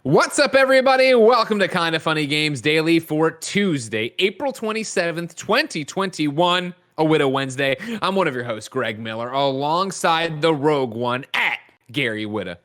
What's up, everybody? Welcome to Kinda Funny Games Daily for Tuesday, April 27th, 2021, a Widow Wednesday. I'm one of your hosts, Greg Miller, alongside the Rogue One at Gary Whitta.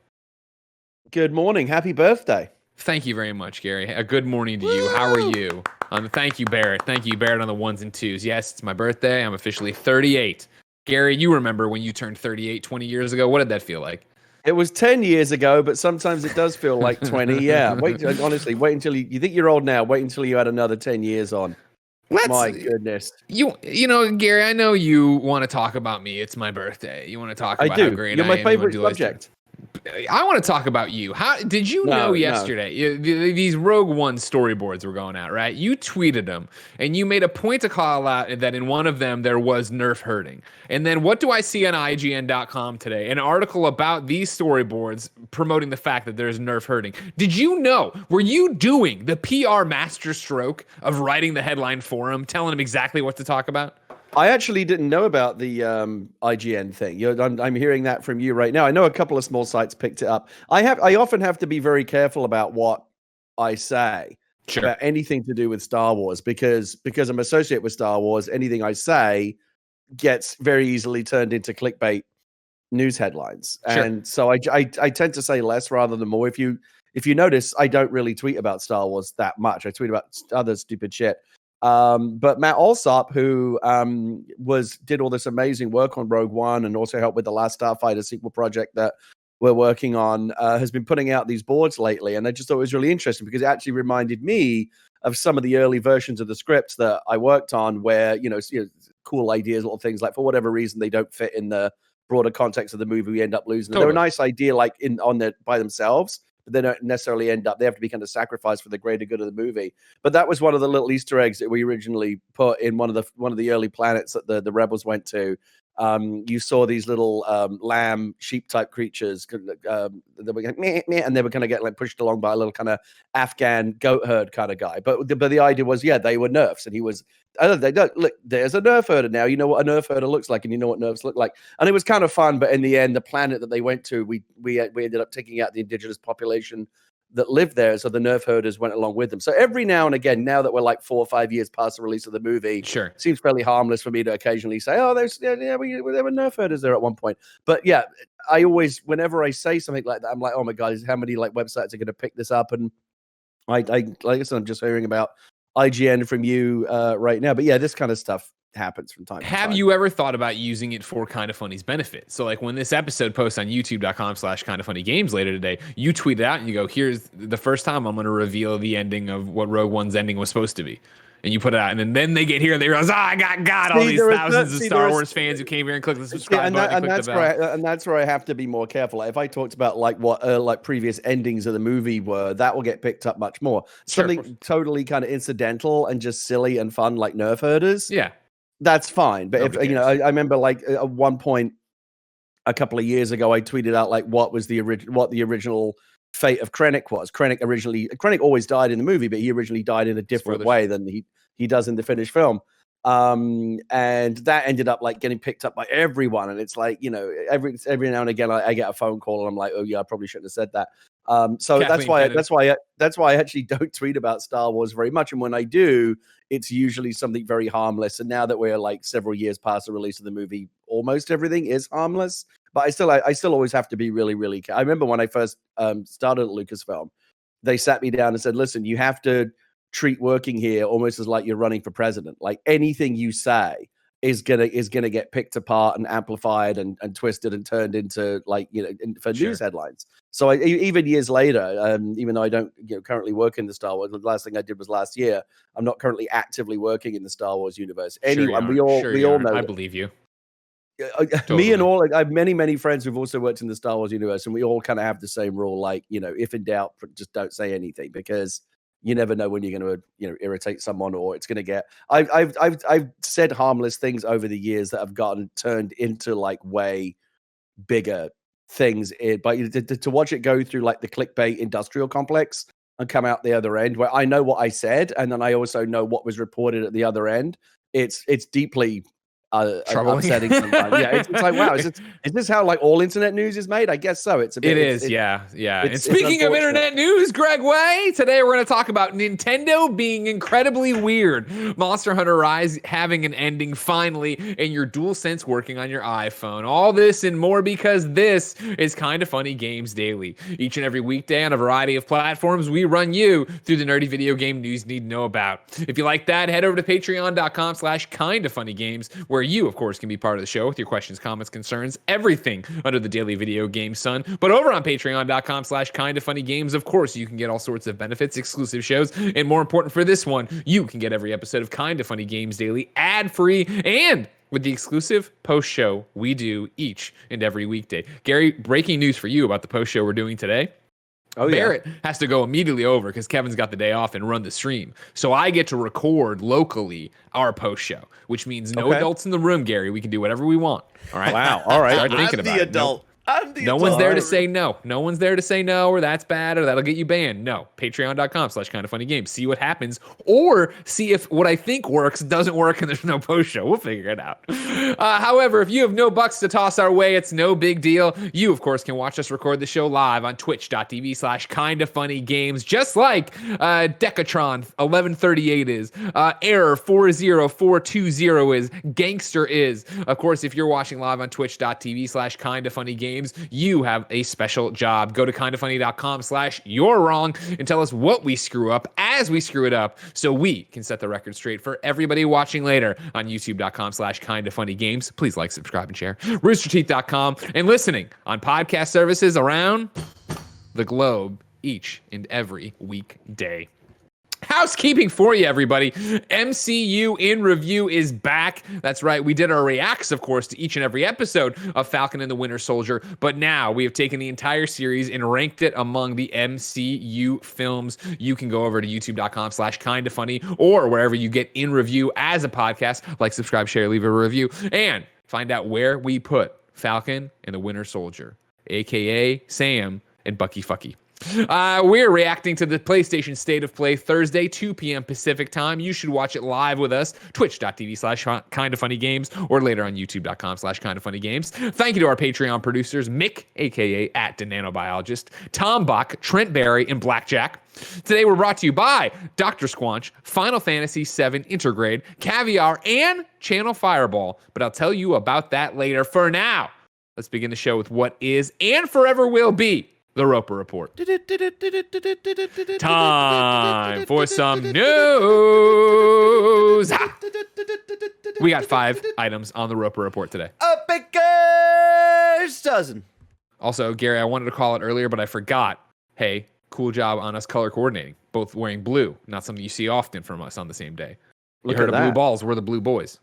Good morning. Happy birthday. Thank you very much, Gary. A good morning to you. How are you? Thank you, Barrett. Thank you, Barrett, on the ones and twos. Yes, it's my birthday. I'm officially 38. Gary, you remember when you turned 38 20 years ago? What did that feel like? It was 10 years ago, but sometimes it does feel like 20. Yeah. Honestly, wait until you think you're old now. Wait until you add another 10 years on. My goodness. You know, Gary, I know you want to talk about me. It's my birthday. You want to talk about how great You're I my am. favorite subject. I want to talk about you. How did you know yesterday these Rogue One storyboards were going out, right? You tweeted them and you made a point to call out that in one of them there was Nerf herding. And then what do I see on IGN.com today? An article about these storyboards promoting the fact that there's Nerf herding. Did you know? Were you doing the PR masterstroke of writing the headline for him, telling him exactly what to talk about? I actually didn't know about the IGN thing. I'm hearing that from you right now. I know a couple of small sites picked it up. I often have to be very careful about what I say about anything to do with Star Wars because I'm associated with Star Wars. Anything I say gets very easily turned into clickbait news headlines, and so I tend to say less rather than more. If you notice, I don't really tweet about Star Wars that much. I tweet about other stupid shit. But Matt Alsop, who did all this amazing work on Rogue One and also helped with the Last Starfighter sequel project that we're working on, has been putting out these boards lately. And I just thought it was really interesting because it actually reminded me of some of the early versions of the scripts that I worked on where, cool ideas, little things like for whatever reason, they don't fit in the broader context of the movie, we end up losing. They're a nice idea, like by themselves. They don't necessarily they have to be kind of sacrificed for the greater good of the movie. But that was one of the little Easter eggs that we originally put in one of the early planets that the rebels went to. You saw these little lamb sheep type creatures that were going, meh, meh, and they were going to get like pushed along by a little kind of Afghan goat herd kind of guy. But the idea was, they were nerfs, and he was. They don't look. There's a nerf herder now. You know what a nerf herder looks like, and you know what nerfs look like. And it was kind of fun. But in the end, the planet that they went to, we ended up taking out the indigenous population that lived there, so the nerf herders went along with them. So every now and again, now that we're like 4 or 5 years past the release of the movie, it seems fairly harmless for me to occasionally say, "Oh, there were nerf herders there at one point." But yeah, I always, whenever I say something like that, I'm like, "Oh my god, how many like websites are going to pick this up?" And I like I said, I'm just hearing about IGN from you right now. But yeah, this kind of stuff happens from time to time. Have you ever thought about using it for Kinda Funny's benefit? So like when this episode posts on youtube.com/kindafunnygames later today, you tweet it out and you go, here's the first time I'm going to reveal the ending of what Rogue One's ending was supposed to be. And you put it out, and then they get here and they realize, I got all these thousands of Star Wars fans who came here and clicked the subscribe button. And that's where I have to be more careful. Like, if I talked about like what like previous endings of the movie were, that will get picked up much more. Something totally kind of incidental and just silly and fun, like nerf herders. Yeah, that's fine. But if I remember, like at one point a couple of years ago, I tweeted out like what the original fate of Krennic was. Krennic always died in the movie, but he originally died in a different way than he does in the finished film. And that ended up like getting picked up by everyone. And it's like, every now and again I get a phone call and I'm like, oh yeah, I probably shouldn't have said that. So that's why I actually don't tweet about Star Wars very much. And when I do, it's usually something very harmless. And now that we're like several years past the release of the movie, almost everything is harmless. But I still always have to be really, really careful. I remember when I first started at Lucasfilm, they sat me down and said, listen, you have to treat working here almost as like you're running for president. Like anything you say is gonna get picked apart and amplified and twisted and turned into like, for news headlines. So even years later, even though I don't currently work in the Star Wars, the last thing I did was last year. I'm not currently actively working in the Star Wars universe. Anyway, we all know. I believe you. Totally. Me and all, I have many friends who've also worked in the Star Wars universe, and we all kind of have the same rule, like, if in doubt, just don't say anything, because you never know when you're going to, irritate someone, or it's going to get. I've said harmless things over the years that have gotten turned into like way bigger things. But to watch it go through like the clickbait industrial complex and come out the other end, where I know what I said, and then I also know what was reported at the other end. It's deeply upsetting sometimes. Yeah, it's like, wow, is this how like all internet news is made? I guess so. It's a bit. Yeah. And speaking of internet news, Greg Way, today we're going to talk about Nintendo being incredibly weird, Monster Hunter Rise having an ending finally, and your DualSense working on your iPhone. All this and more because this is Kinda Funny Games Daily. Each and every weekday on a variety of platforms, we run you through the nerdy video game news you need to know about. If you like that, head over to patreon.com/kindafunnygames, where you, of course, can be part of the show with your questions, comments, concerns, everything under the daily video game sun. But over on patreon.com/kindafunnygames, of course, you can get all sorts of benefits, exclusive shows, and more important for this one, you can get every episode of Kinda Funny Games Daily ad-free and with the exclusive post show we do each and every weekday. Gary, breaking news for you about the post show we're doing today. Barrett has to go immediately over because Kevin's got the day off and run the stream. So I get to record locally our post show, which means no adults in the room, Gary. We can do whatever we want. All right. Wow. All right. Start thinking about it. No one's there to say no. No one's there to say no, or that's bad, or that'll get you banned. No. Patreon.com/kindafunnygames. See what happens, or see if what I think works doesn't work and there's no post show. We'll figure it out. However, if you have no bucks to toss our way, it's no big deal. You, of course, can watch us record the show live on twitch.tv/kindafunnygames, just like Decatron 1138 is, Error 40420 is, Gangster is. Of course, if you're watching live on twitch.tv/kindafunnygames, you have a special job. Go to kindafunny.com/you're wrong and tell us what we screw up as we screw it up so we can set the record straight for everybody watching later on youtube.com/kindafunnygames. Please like, subscribe, and share. Roosterteeth.com and listening on podcast services around the globe each and every weekday. Housekeeping for you, everybody. MCU In Review is back. That's right. We did our reacts, of course, to each and every episode of Falcon and the Winter Soldier. But now we have taken the entire series and ranked it among the MCU films. You can go over to youtube.com/kindafunny or wherever you get In Review as a podcast. Like, subscribe, share, leave a review, and find out where we put Falcon and the Winter Soldier, a.k.a. Sam and Bucky Fucky. We're reacting to the PlayStation State of Play Thursday, 2 p.m. Pacific time. You should watch it live with us, twitch.tv/kindafunnygames, or later on youtube.com/kindafunnygames. Thank you to our Patreon producers, Mick, a.k.a. at the Nano Biologist, Tom Bach, Trent Barry, and Blackjack. Today we're brought to you by Dr. Squanch, Final Fantasy VII Intergrade, Caviar, and Channel Fireball. But I'll tell you about that later. For now, let's begin the show with what is and forever will be the Roper Report. Time for some news. We got 5 items on the Roper Report today. A baker's dozen. Also, Gary, I wanted to call it earlier, but I forgot. Hey, cool job on us color coordinating. Both wearing blue. Not something you see often from us on the same day. You heard of blue balls. We're the blue boys.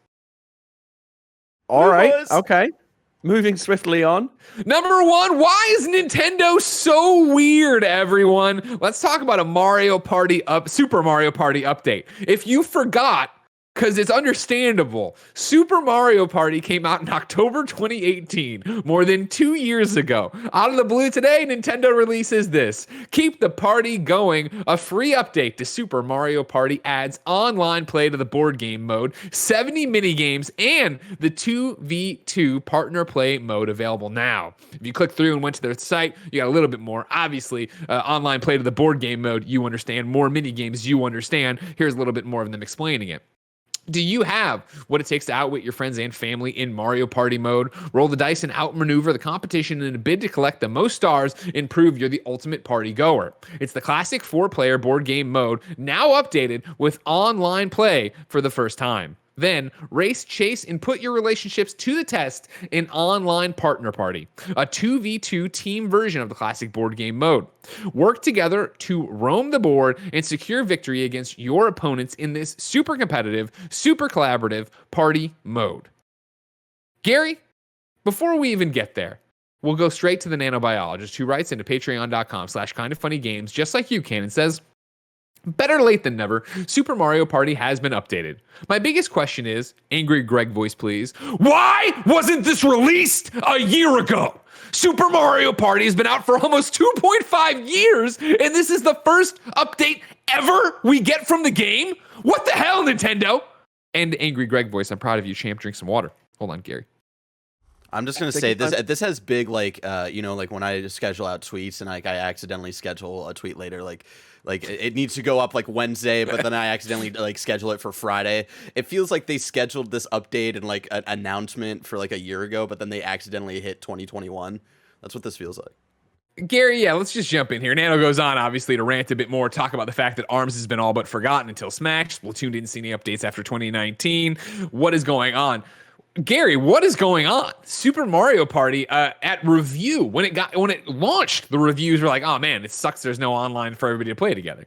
All right. Okay. Moving swiftly on. Number 1, why is Nintendo so weird, everyone? Let's talk about a Super Mario Party update. If you forgot, because it's understandable, Super Mario Party came out in October 2018, more than 2 years ago. Out of the blue today, Nintendo releases this. Keep the party going. A free update to Super Mario Party adds online play to the board game mode, 70 minigames, and the 2v2 partner play mode available now. If you click through and went to their site, you got a little bit more. Obviously, online play to the board game mode, you understand. More minigames, you understand. Here's a little bit more of them explaining it. Do you have what it takes to outwit your friends and family in Mario Party mode? Roll the dice and outmaneuver the competition in a bid to collect the most stars and prove you're the ultimate party goer. It's the classic 4-player board game mode, now updated with online play for the first time. Then, race, chase, and put your relationships to the test in Online Partner Party, a 2v2 team version of the classic board game mode. Work together to roam the board and secure victory against your opponents in this super competitive, super collaborative party mode. Gary, before we even get there, we'll go straight to the Nano Biologist, who writes into patreon.com/kindafunnygames, just like you can, and says, better late than never, Super Mario Party has been updated. My biggest question is, angry Greg voice please, why wasn't this released a year ago? Super Mario Party has been out for almost 2.5 years, and this is the first update ever we get from the game? What the hell, Nintendo? And angry Greg voice, I'm proud of you, champ, drink some water. Hold on, Gary. I'm just gonna say this has big like like when I schedule out tweets and like I accidentally schedule a tweet later like it needs to go up like Wednesday, but then I accidentally like schedule it for Friday. It feels like they scheduled this update and like an announcement for like a year ago, but then they accidentally hit 2021. That's what this feels like. Gary, yeah, let's just jump in here. Nano goes on, obviously, to rant a bit more, talk about the fact that ARMS has been all but forgotten until Smash. Splatoon didn't see any updates after 2019. What is going on? Gary, what is going on? Super Mario Party at review, when it launched, the reviews were like, oh man, it sucks there's no online for everybody to play together.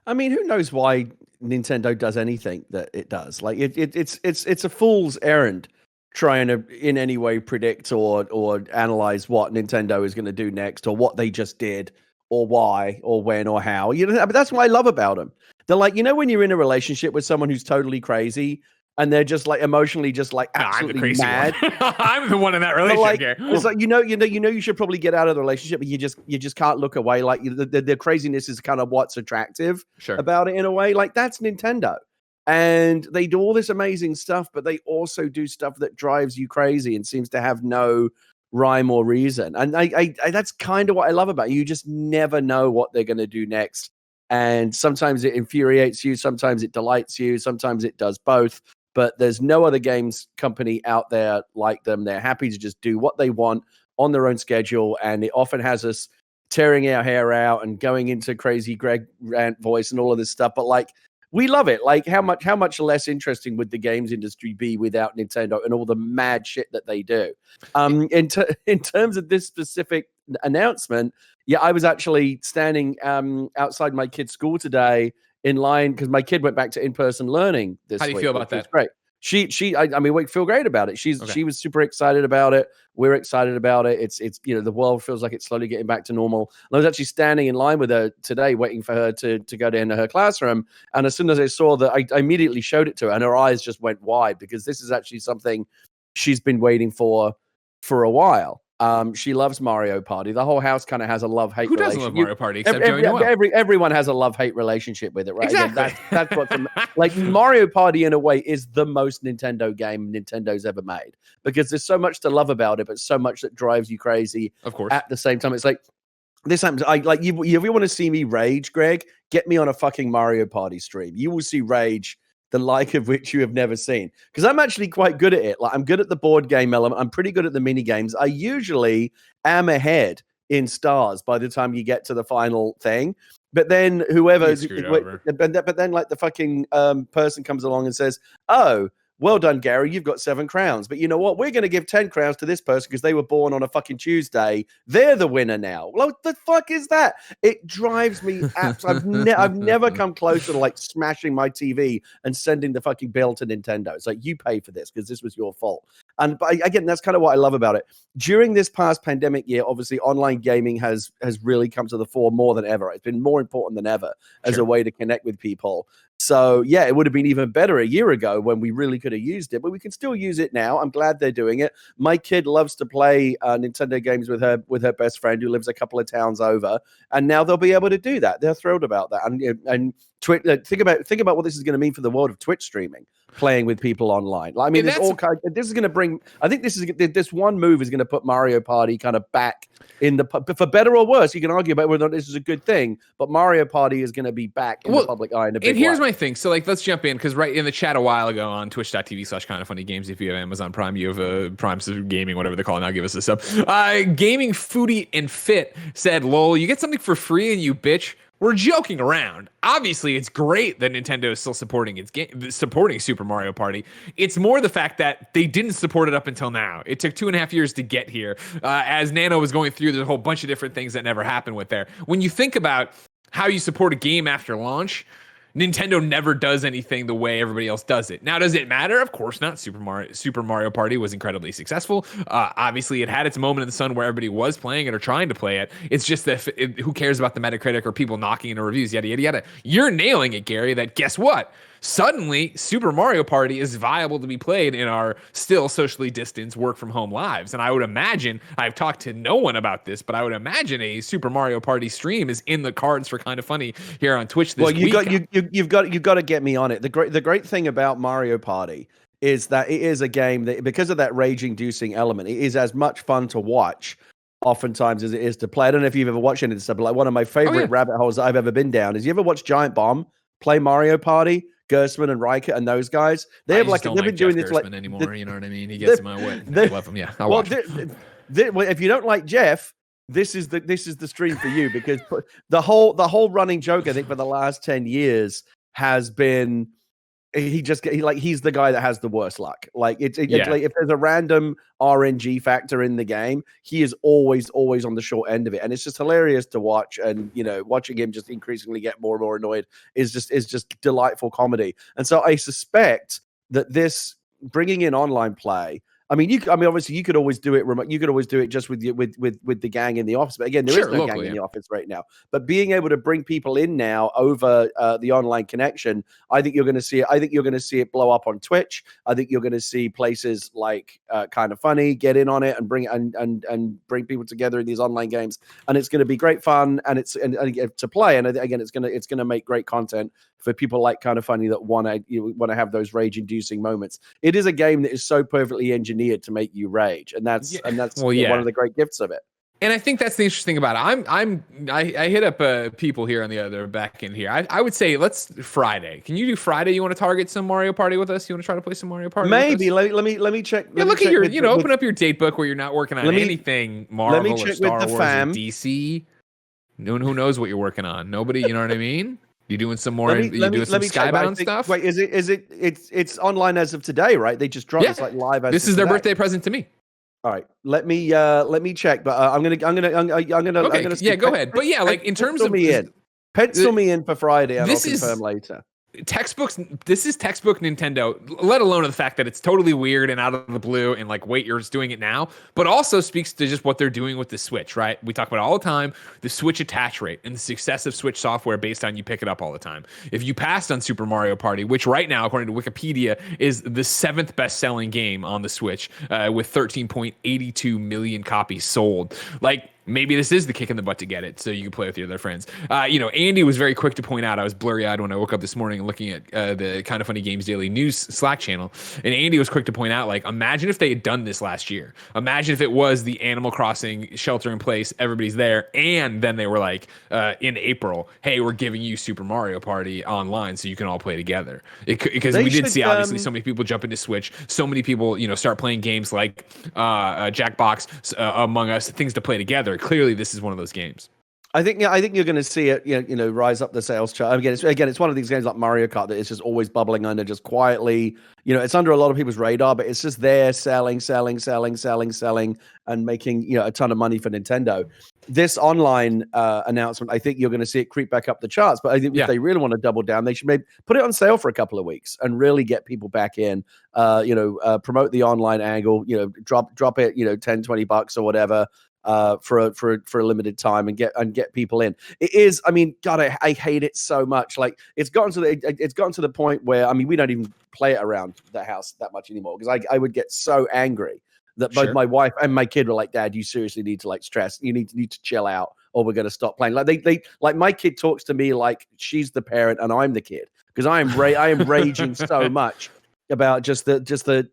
I mean, who knows why Nintendo does anything that it does? Like it's a fool's errand trying to in any way predict or analyze what Nintendo is going to do next or what they just did or why or when or how. But that's what I love about them. They're like, when you're in a relationship with someone who's totally crazy and they're just like emotionally just like absolutely mad. I'm the one in that relationship. It's like you should probably get out of the relationship, but you just can't look away. Like the craziness is kind of what's attractive about it in a way. Like that's Nintendo. And they do all this amazing stuff, but they also do stuff that drives you crazy and seems to have no rhyme or reason. And I that's kind of what I love about it. You just never know what they're going to do next. And sometimes it infuriates you, sometimes it delights you, sometimes it does both. But there's no other games company out there like them. They're happy to just do what they want on their own schedule. And it often has us tearing our hair out and going into crazy Greg rant voice and all of this stuff. But like, we love it. Like how much less interesting would the games industry be without Nintendo and all the mad shit that they do? In terms of this specific announcement, yeah, I was actually standing outside my kid's school today in line because my kid went back to in-person learning this week. How do you feel about that? Great. I mean, we feel great about it. She was super excited about it. We're excited about it. It's the world feels like it's slowly getting back to normal. And I was actually standing in line with her today, waiting for her to go into her classroom. And as soon as I saw that, I immediately showed it to her, and her eyes just went wide because this is actually something she's been waiting for a while. She loves Mario Party. The whole house kind of has a love-hate relationship. Who doesn't love Mario Party except Joey Noel? Everyone has a love-hate relationship with it, right? Exactly. Again, that's what's like Mario Party in a way is the most Nintendo game Nintendo's ever made because there's so much to love about it, but so much that drives you crazy. Of course. At the same time, it's like this happens. If you want to see me rage, Greg, get me on a fucking Mario Party stream. You will see rage the like of which you have never seen. Because I'm actually quite good at it. Like I'm good at the board game element. I'm pretty good at the mini games. I usually am ahead in stars by the time you get to the final thing. But then but then like the fucking person comes along and says, "Oh, well done, Gary. You've got 7 crowns. But you know what? We're going to give 10 crowns to this person because they were born on a fucking Tuesday. They're the winner now." Well, what the fuck is that? It drives me absolutely. I've never come closer to like smashing my TV and sending the fucking bill to Nintendo. It's like, you pay for this because this was your fault. But again, that's kind of what I love about it. During this past pandemic year, obviously, online gaming has really come to the fore more than ever. It's been more important than ever as a way to connect with people. So, yeah, it would have been even better a year ago when we really could have used it, but we can still use it now. I'm glad they're doing it. My kid loves to play Nintendo games with her best friend who lives a couple of towns over, and now they'll be able to do that. They're thrilled about that. And think about what this is going to mean for the world of Twitch streaming, playing with people online. I mean, there's all kinds. This is going to bring. I think this one move is going to put Mario Party kind of back in the for better or worse. You can argue about whether or not this is a good thing, but Mario Party is going to be back in the public eye in a big way. And here's my thing. So like, let's jump in because right in the chat a while ago on twitch.tv/kindoffunnygames, if you have Amazon Prime, you have Prime Gaming, whatever they call it now, give us a sub. Gaming Foodie and Fit said, "Lol, you get something for free and you bitch." We're joking around. Obviously, it's great that Nintendo is still supporting supporting Super Mario Party. It's more the fact that they didn't support it up until now. It took 2.5 years to get here. As Nano was going through, there's a whole bunch of different things that never happened with there. When you think about how you support a game after launch, Nintendo never does anything the way everybody else does it. Now, does it matter? Of course not. Super Mario Party was incredibly successful. Obviously, it had its moment in the sun where everybody was playing it or trying to play it. It's just that who cares about the Metacritic or people knocking into reviews, yada, yada, yada. You're nailing it, Gary, that guess what? Suddenly, Super Mario Party is viable to be played in our still socially distanced work from home lives. And I would imagine, I've talked to no one about this, but I would imagine a Super Mario Party stream is in the cards for Kind of Funny here on Twitch this week. You've got to get me on it. The great thing about Mario Party is that it is a game that, because of that rage-inducing element, it is as much fun to watch oftentimes as it is to play. I don't know if you've ever watched any of this stuff, but like one of my favorite rabbit holes that I've ever been down is, you ever watch Giant Bomb play Mario Party? Gersman and Riker and those guys, they've been doing this like anymore. You know what I mean? He gets in my way. I love him. Yeah, I'll watch him. If you don't like Jeff, this is the stream for you, because the whole running joke, I think, for the last 10 years has been he's the guy that has the worst luck. Like it's like, if there's a random RNG factor in the game, he is always on the short end of it, and it's just hilarious to watch. And watching him just increasingly get more and more annoyed is just delightful comedy. And so I suspect that this bringing in online play. Obviously, you could always do it remote. You could always do it just with the gang in the office. But again, there is no gang in the office right now. But being able to bring people in now over the online connection, I think you're going to see it. I think you're going to see it blow up on Twitch. I think you're going to see places like Kind of Funny get in on it and bring bring people together in these online games. And it's going to be great fun, and it's to play. And again, it's going to make great content for people like Kind of Funny that want to have those rage-inducing moments. It is a game that is so perfectly engineered to make you rage, and that's one of the great gifts of it. And I think that's the interesting about it. I hit up people here on the other back end here. I would say let's Friday. Can you do Friday? You want to target some Mario Party with us? You want to try to play some Mario Party? Maybe. Let me check. Yeah, look at your open up your date book where you're not working on anything Marvel or Star Wars or DC. Who knows what you're working on? Nobody. You know what I mean? You doing some more? You doing some Skybound stuff? Wait, it's online as of today, right? They just dropped. It's like live. This is their birthday present to me. All right, let me check. But I'm gonna. Okay, yeah, go ahead. But yeah, like in terms of pencil me in for Friday, and I'll confirm later. This is textbook Nintendo, let alone the fact that it's totally weird and out of the blue and like, wait, you're just doing it now, but also speaks to just what they're doing with the Switch, right? We talk about it all the time, the Switch attach rate and the success of Switch software based on you pick it up all the time. If you passed on Super Mario Party, which right now, according to Wikipedia, is the 7th best-selling game on the Switch, with 13.82 million copies sold. Like, maybe this is the kick in the butt to get it so you can play with your other friends. Andy was very quick to point out, I was blurry-eyed when I woke up this morning and looking at the Kind of Funny Games Daily News Slack channel, and Andy was quick to point out, like, imagine if they had done this last year. Imagine if it was the Animal Crossing shelter in place, everybody's there, and then they were like, in April, hey, we're giving you Super Mario Party online so you can all play together. Because we did see, obviously, so many people jump into Switch, so many people, start playing games like Jackbox, Among Us, things to play together. Clearly, this is one of those games. I think you're going to see it, rise up the sales chart. Again, it's one of these games like Mario Kart that is just always bubbling under, just quietly. It's under a lot of people's radar, but it's just there selling, and making a ton of money for Nintendo. This online announcement, I think you're going to see it creep back up the charts. But I think if they really want to double down, they should maybe put it on sale for a couple of weeks and really get people back in. Promote the online angle. Drop it. $10-$20 or whatever. For a limited time and get people in. It is, God, I hate it so much. Like it's gotten to the point where we don't even play it around the house that much anymore, because I would get so angry that both my wife and my kid were like, Dad, you seriously need to stress. You need to chill out, or we're going to stop playing. Like they like my kid talks to me like she's the parent and I'm the kid, because I am raging so much about just the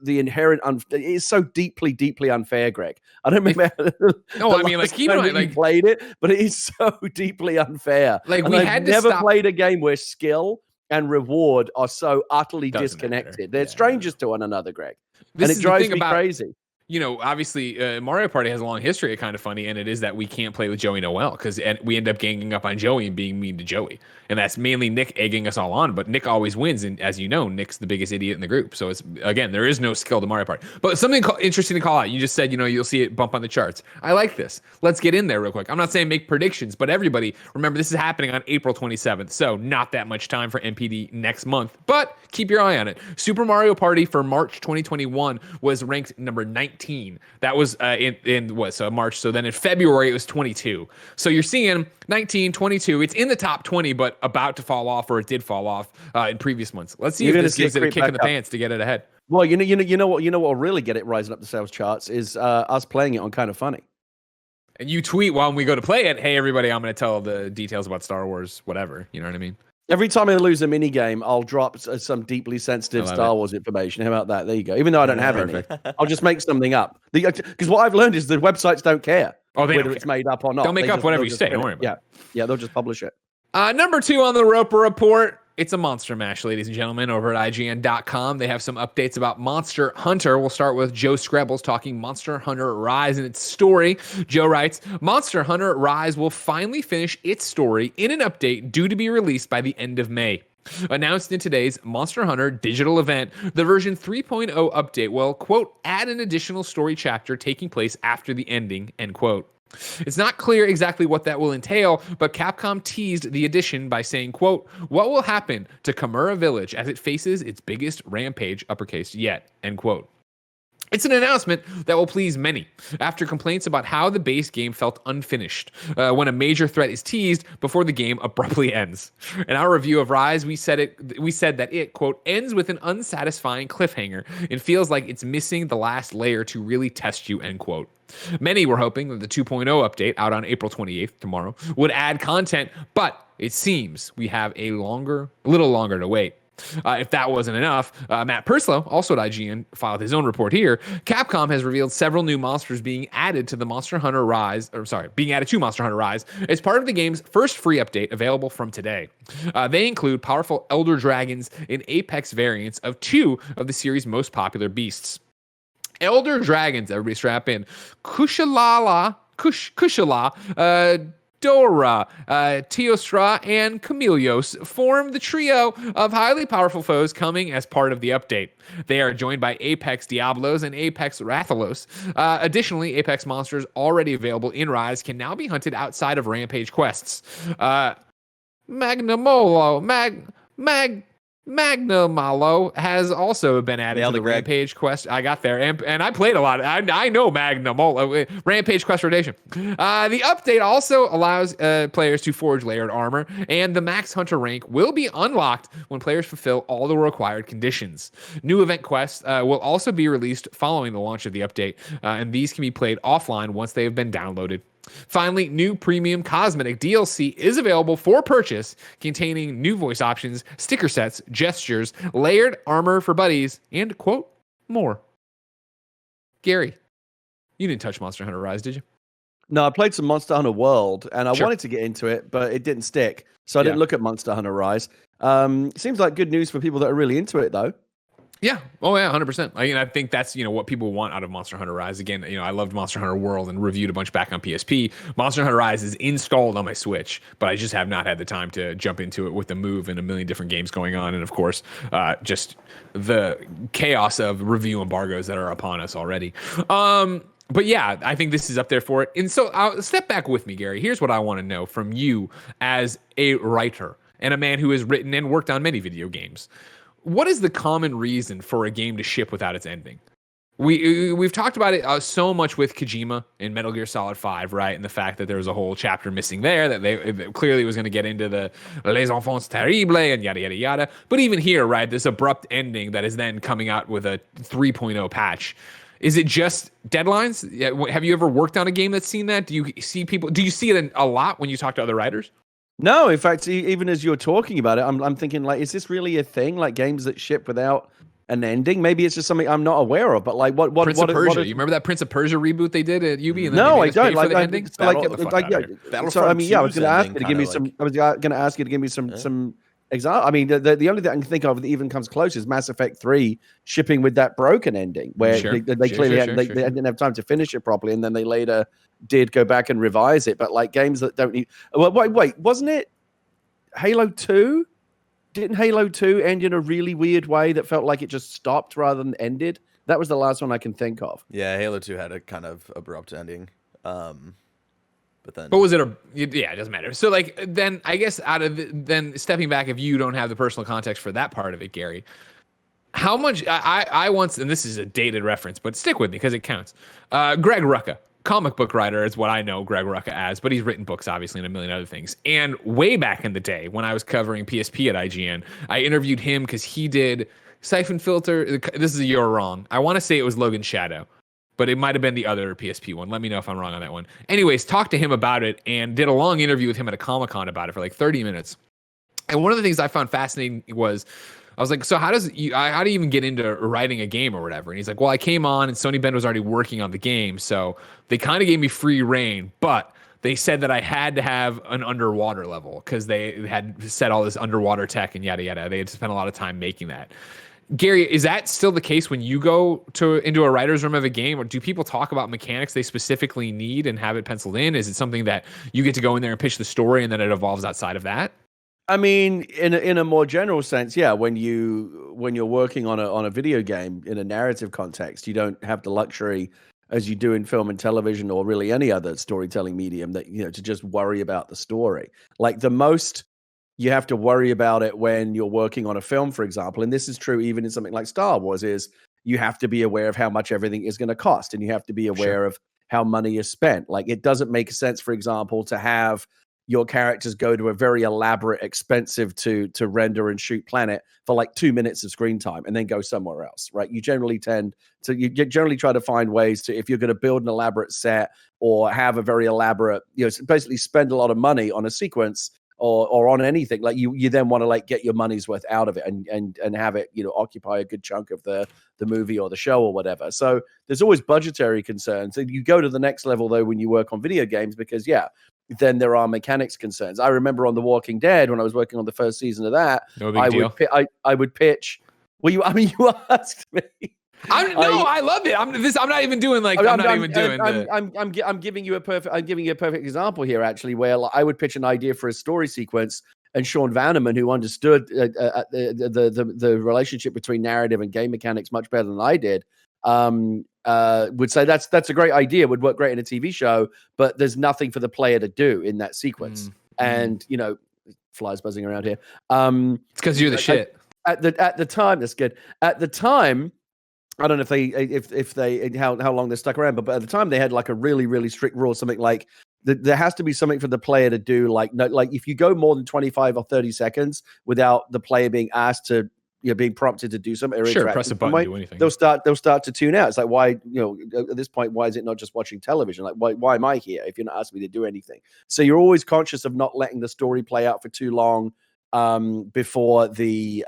inherent it is so deeply unfair, Greg. I don't remember. No, keep in mind, like played it, but it is so deeply unfair. Like I've never played a game where skill and reward are so utterly disconnected. They're strangers to one another, Greg. And it drives me crazy. Obviously, Mario Party has a long history of Kind of Funny, and it is that we can't play with Joey Noel because we end up ganging up on Joey and being mean to Joey. And that's mainly Nick egging us all on, but Nick always wins. And as you know, Nick's the biggest idiot in the group. So there is no skill to Mario Party. But something interesting to call out. You just said, you'll see it bump on the charts. I like this. Let's get in there real quick. I'm not saying make predictions, but everybody, remember, this is happening on April 27th. So not that much time for MPD next month, but keep your eye on it. Super Mario Party for March 2021 was ranked number 19. That was in March. So then in February, it was 22. So you're seeing 19, 22. It's in the top 20, but about to fall off, or it did fall off in previous months. Let's see if this gives it a kick in the pants to get it ahead. Well, you know what will really get it rising up the sales charts is us playing it on Kind of Funny. And you tweet while we go to play it, hey, everybody, I'm going to tell the details about Star Wars, whatever. You know what I mean? Every time I lose a mini game, I'll drop some deeply sensitive Star Wars information. How about that? There you go. Even though I don't have any, I'll just make something up. Because what I've learned is the websites don't care whether it's made up or not. They'll make up whatever you say. Don't worry about it. Yeah, they'll just publish it. Number 2 on the Roper Report. It's a monster mash, ladies and gentlemen, over at IGN.com. They have some updates about Monster Hunter. We'll start with Joe Screbbles talking Monster Hunter Rise and its story. Joe writes, Monster Hunter Rise will finally finish its story in an update due to be released by the end of May. Announced in today's Monster Hunter digital event, the version 3.0 update will, quote, add an additional story chapter taking place after the ending, end quote. It's not clear exactly what that will entail, but Capcom teased the addition by saying, quote, what will happen to Kamura Village as it faces its biggest rampage, uppercase, yet, end quote. It's an announcement that will please many after complaints about how the base game felt unfinished when a major threat is teased before the game abruptly ends. In our review of Rise, we said that it, quote, ends with an unsatisfying cliffhanger and feels like it's missing the last layer to really test you, end quote. Many were hoping that the 2.0 update out on April 28th, tomorrow, would add content, but it seems we have a little longer to wait. If that wasn't enough, Matt Purslow, also at IGN, filed his own report here. Capcom has revealed several new monsters being added to Monster Hunter Rise as part of the game's first free update available from today. They include powerful Elder Dragons and Apex variants of 2 of the series' most popular beasts. Elder Dragons, everybody strap in. Kushala, Dora, Teostra, and Chameleos form the trio of highly powerful foes coming as part of the update. They are joined by Apex Diablos and Apex Rathalos. Additionally, Apex monsters already available in Rise can now be hunted outside of Rampage quests. Magnamalo has also been added to the Rampage quest. I got there, and I played a lot. I know Magnamalo. Rampage quest rotation. The update also allows players to forge layered armor, and the max hunter rank will be unlocked when players fulfill all the required conditions. New event quests will also be released following the launch of the update, and these can be played offline once they have been downloaded. Finally, new premium cosmetic DLC is available for purchase, containing new voice options, sticker sets, gestures, layered armor for buddies, and, quote, more. Gary, you didn't touch Monster Hunter Rise, did you? No, I played some Monster Hunter World, and I wanted to get into it, but it didn't stick. So I didn't look at Monster Hunter Rise. Seems like good news for people that are really into it, though. Yeah. Oh, yeah, 100%. I think that's, what people want out of Monster Hunter Rise. Again, I loved Monster Hunter World and reviewed a bunch back on PSP. Monster Hunter Rise is installed on my Switch, but I just have not had the time to jump into it with the move and a million different games going on. And, of course, just the chaos of review embargoes that are upon us already. But yeah, I think this is up there for it. And so I'll step back with me, Gary. Here's what I want to know from you as a writer and a man who has written and worked on many video games. What is the common reason for a game to ship without its ending? We've talked about it so much with Kojima in Metal Gear Solid 5, right? And the fact that there was a whole chapter missing there that they clearly was going to get into the Les Enfants Terribles and yada, yada, yada. But even here, right, this abrupt ending that is then coming out with a 3.0 patch. Is it just deadlines? Have you ever worked on a game that's seen that? Do you see it a lot when you talk to other writers? No, in fact, even as you're talking about it, I'm thinking, like, is this really a thing? Like games that ship without an ending? Maybe it's just something I'm not aware of. But like, what? Prince of Persia. You remember that Prince of Persia reboot they did at UB? And no, I don't. Like, ending? So I was going to ask you to give me some. I was going to ask you to give me some example. I mean, the only thing I can think of that even comes close is Mass Effect 3 shipping with that broken ending, where they clearly didn't have time to finish it properly, and then they later did go back and revise it. But like games that don't need. Well, wait, wasn't it Halo 2? Didn't Halo 2 end in a really weird way that felt like it just stopped rather than ended? That was the last one I can think of. Yeah, Halo 2 had a kind of abrupt ending. But was it it doesn't matter. So like then I guess then stepping back, if you don't have the personal context for that part of it, Gary, how much I once, and this is a dated reference, but stick with me because it counts. Greg Rucka, comic book writer is what I know Greg Rucka as, but he's written books obviously and a million other things. And way back in the day when I was covering PSP at IGN, I interviewed him because he did Siphon Filter. This is a You're Wrong. I want to say it was Logan Shadow, but it might have been the other PSP one. Let me know if I'm wrong on that one. Anyways, talked to him about it and did a long interview with him at a Comic-Con about it for like 30 minutes. And one of the things I found fascinating was, I was like, so how do you even get into writing a game or whatever? And he's like, well, I came on and Sony Bend was already working on the game. So they kind of gave me free reign, but they said that I had to have an underwater level because they had set all this underwater tech and yada, yada. They had spent a lot of time making that. Gary, is that still the case when you go into a writer's room of a game, or do people talk about mechanics they specifically need and have it penciled in? Is it something that you get to go in there and pitch the story and then it evolves outside of that? I mean, in a more general sense, yeah. When you're working on a video game in a narrative context, you don't have the luxury, as you do in film and television or really any other storytelling medium, that to just worry about the story. Like the most you have to worry about it when you're working on a film, for example, and this is true even in something like Star Wars, is you have to be aware of how much everything is going to cost, and you have to be aware of how money is spent. Like it doesn't make sense, for example, to have your characters go to a very elaborate, expensive to render and shoot planet for like 2 minutes of screen time and then go somewhere else, right? You generally generally try to find ways to, if you're going to build an elaborate set or have a very elaborate, basically spend a lot of money on a sequence or on anything, like you then want to like get your money's worth out of it and have it, occupy a good chunk of the movie or the show or whatever. So there's always budgetary concerns. And you go to the next level though when you work on video games, because then there are mechanics concerns. I remember on The Walking Dead, when I was working on the first season of that, I would pitch. Well, you asked me. I loved it. I'm not even doing like. I'm giving you a perfect example here, actually, where I would pitch an idea for a story sequence, and Sean Vanneman, who understood the relationship between narrative and game mechanics much better than I did, would say that's a great idea, would work great in a TV show, but there's nothing for the player to do in that sequence. And flies buzzing around here. It's because you're the shit. At the time, that's good. At the time, I don't know if they how long they stuck around, but at the time they had like a really, really strict rule, something like there has to be something for the player to do. Like if you go more than 25 or 30 seconds without the player being asked to, being prompted to do something, or press a button, do anything. They'll start to tune out. It's like, why, at this point, why is it not just watching television? Like, why am I here if you're not asking me to do anything? So you're always conscious of not letting the story play out for too long before the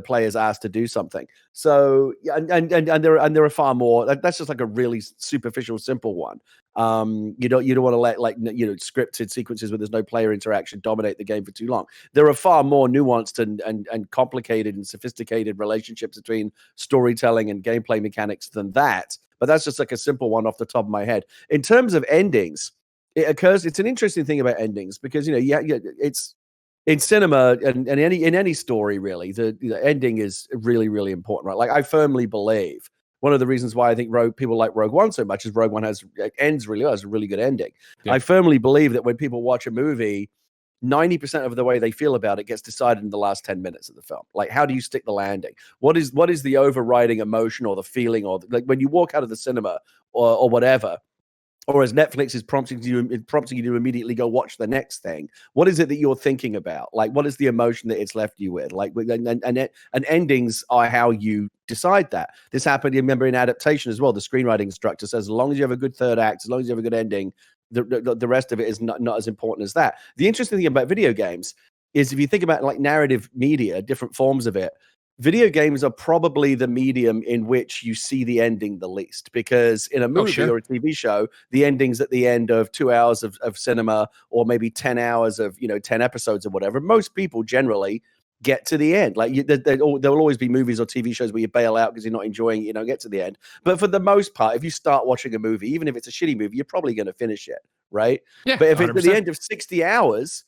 player's asked to do something. So and there are far more. That's just like a really superficial, simple one. You don't want to let scripted sequences where there's no player interaction dominate the game for too long. There are far more nuanced and complicated and sophisticated relationships between storytelling and gameplay mechanics than that. But that's just like a simple one off the top of my head. In terms of endings, it's an interesting thing about endings, because it's in cinema and in any story, really, the ending is really, really important, right? Like I firmly believe one of the reasons why I think people like Rogue One so much is Rogue One has a really good ending. Yeah. I firmly believe that when people watch a movie, 90% of the way they feel about it gets decided in the last 10 minutes of the film. Like, how do you stick the landing? What is the overriding emotion or the feeling, or like when you walk out of the cinema or whatever, or as Netflix is prompting you to immediately go watch the next thing, what is it that you're thinking about? Like, what is the emotion that it's left you with? Like, and endings are how you decide that. This happened, you remember, in Adaptation as well. The screenwriting instructor says, as long as you have a good third act, as long as you have a good ending, the rest of it is not as important as that. The interesting thing about video games is, if you think about like narrative media, different forms of it, video games are probably the medium in which you see the ending the least, because in a movie or a TV show, the ending's at the end of 2 hours of cinema, or maybe 10 hours of 10 episodes or whatever. Most people generally get to the end. Like there will always be movies or TV shows where you bail out because you're not enjoying it, you don't get to the end. But for the most part, if you start watching a movie, even if it's a shitty movie, you're probably going to finish it, right? Yeah, but if 100%. it's at the end of 60 hours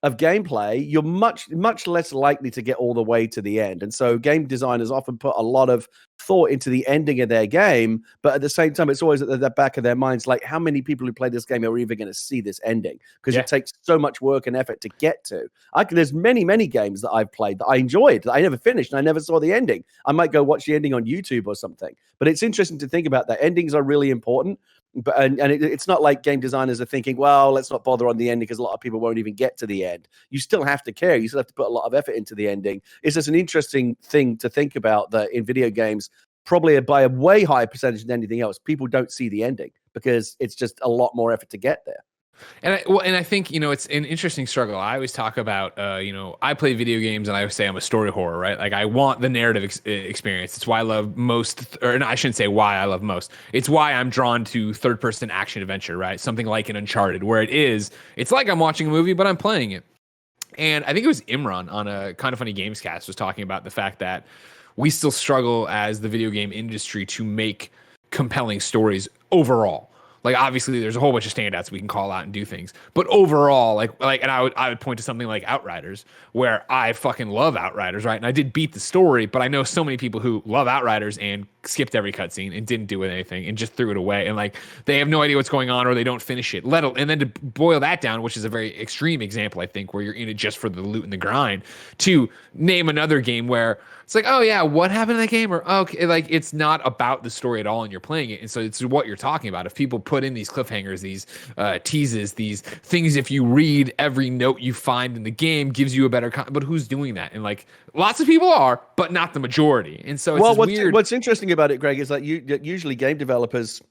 of gameplay, you're much less likely to get all the way to the end. And so game designers often put a lot of thought into the ending of their game, but at the same time, it's always at the back of their minds, like, how many people who play this game are even going to see this ending? Because it takes so much work and effort to get to. There's many games that I've played that I enjoyed, that I never finished, and I never saw the ending. I might go watch the ending on YouTube or something. But it's interesting to think about that. Endings are really important. But it's not like game designers are thinking, well, let's not bother on the ending because a lot of people won't even get to the end. You still have to care. You still have to put a lot of effort into the ending. It's just an interesting thing to think about, that in video games, probably by a way higher percentage than anything else, people don't see the ending because it's just a lot more effort to get there. And I think, it's an interesting struggle. I always talk about, I play video games and I always say I'm a story horror, right? Like I want the narrative experience. It's why I love most, or no, I shouldn't say why I love most. It's why I'm drawn to third person action adventure, right? Something like an Uncharted, where it's like I'm watching a movie, but I'm playing it. And I think it was Imran on a Kind of Funny Games cast was talking about the fact that we still struggle as the video game industry to make compelling stories overall. Like obviously there's a whole bunch of standouts we can call out and do things, but overall, and I would point to something like Outriders, where I fucking love Outriders, right? And I did beat the story, but I know so many people who love Outriders and skipped every cutscene and didn't do anything and just threw it away, and like they have no idea what's going on or they don't finish it. And then to boil that down, which is a very extreme example, I think, where you're in it just for the loot and the grind, to name another game where it's like, oh yeah, what happened in that game? Or okay, like it's not about the story at all, and you're playing it, and so it's what you're talking about. If people put in these cliffhangers, these teases, these things, if you read every note you find in the game, gives you a better. But who's doing that? And like lots of people are, but not the majority. And so it's weird. What's interesting about it, Greg, is that usually game developers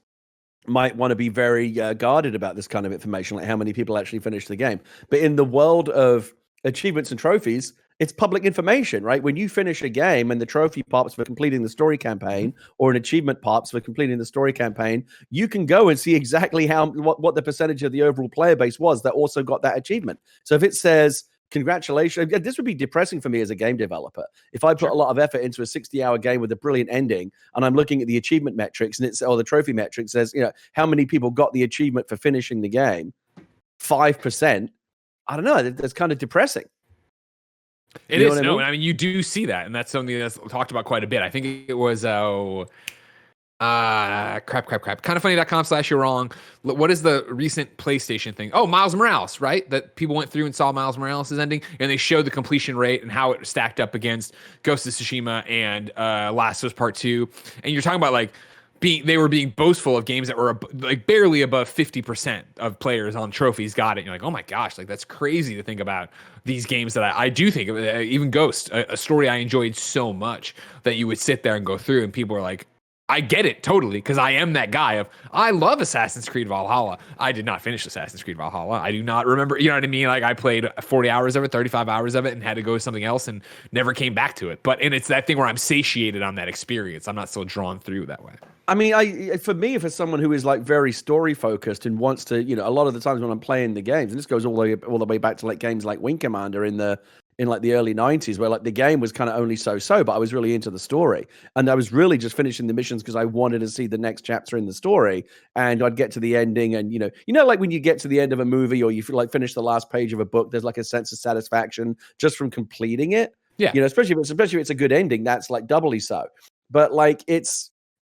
might want to be very guarded about this kind of information, like how many people actually finish the game. But in the world of achievements and trophies, it's public information, right? When you finish a game and the trophy pops for completing the story campaign, or an achievement pops for completing the story campaign, you can go and see exactly what the percentage of the overall player base was that also got that achievement. So if it says, congratulations, this would be depressing for me as a game developer. If I put a lot of effort into a 60-hour game with a brilliant ending, and I'm looking at the achievement metrics or the trophy metrics, says, how many people got the achievement for finishing the game? 5%. I don't know. That's kind of depressing. It is. No, I mean, you do see that, and that's something that's talked about quite a bit. I think it was kindoffunny.com/you're wrong. What is the recent PlayStation thing? Oh, Miles Morales, right? That people went through and saw Miles Morales' ending, and they showed the completion rate and how it stacked up against Ghost of Tsushima and Last of Us Part 2. And you're talking about like they were being boastful of games that were like barely above 50% of players on trophies got it. And you're like, oh my gosh, like that's crazy to think about these games that I do think of, even Ghost, a story I enjoyed so much that you would sit there and go through, and people are like, I get it totally, because I am that guy I love Assassin's Creed Valhalla. I did not finish Assassin's Creed Valhalla. I do not remember, you know what I mean? Like I played 40 hours of it, 35 hours of it, and had to go to something else and never came back to it. And it's that thing where I'm satiated on that experience. I'm not so drawn through that way. I mean, for someone who is like very story focused and wants to, a lot of the times when I'm playing the games, and this goes all the way back to like games like Wing Commander in like the early 90s, where like the game was kind of only so, but I was really into the story, and I was really just finishing the missions because I wanted to see the next chapter in the story. And I'd get to the ending, and like when you get to the end of a movie or you like finish the last page of a book, there's like a sense of satisfaction just from completing it. Yeah, especially if it's a good ending, that's like doubly so. But like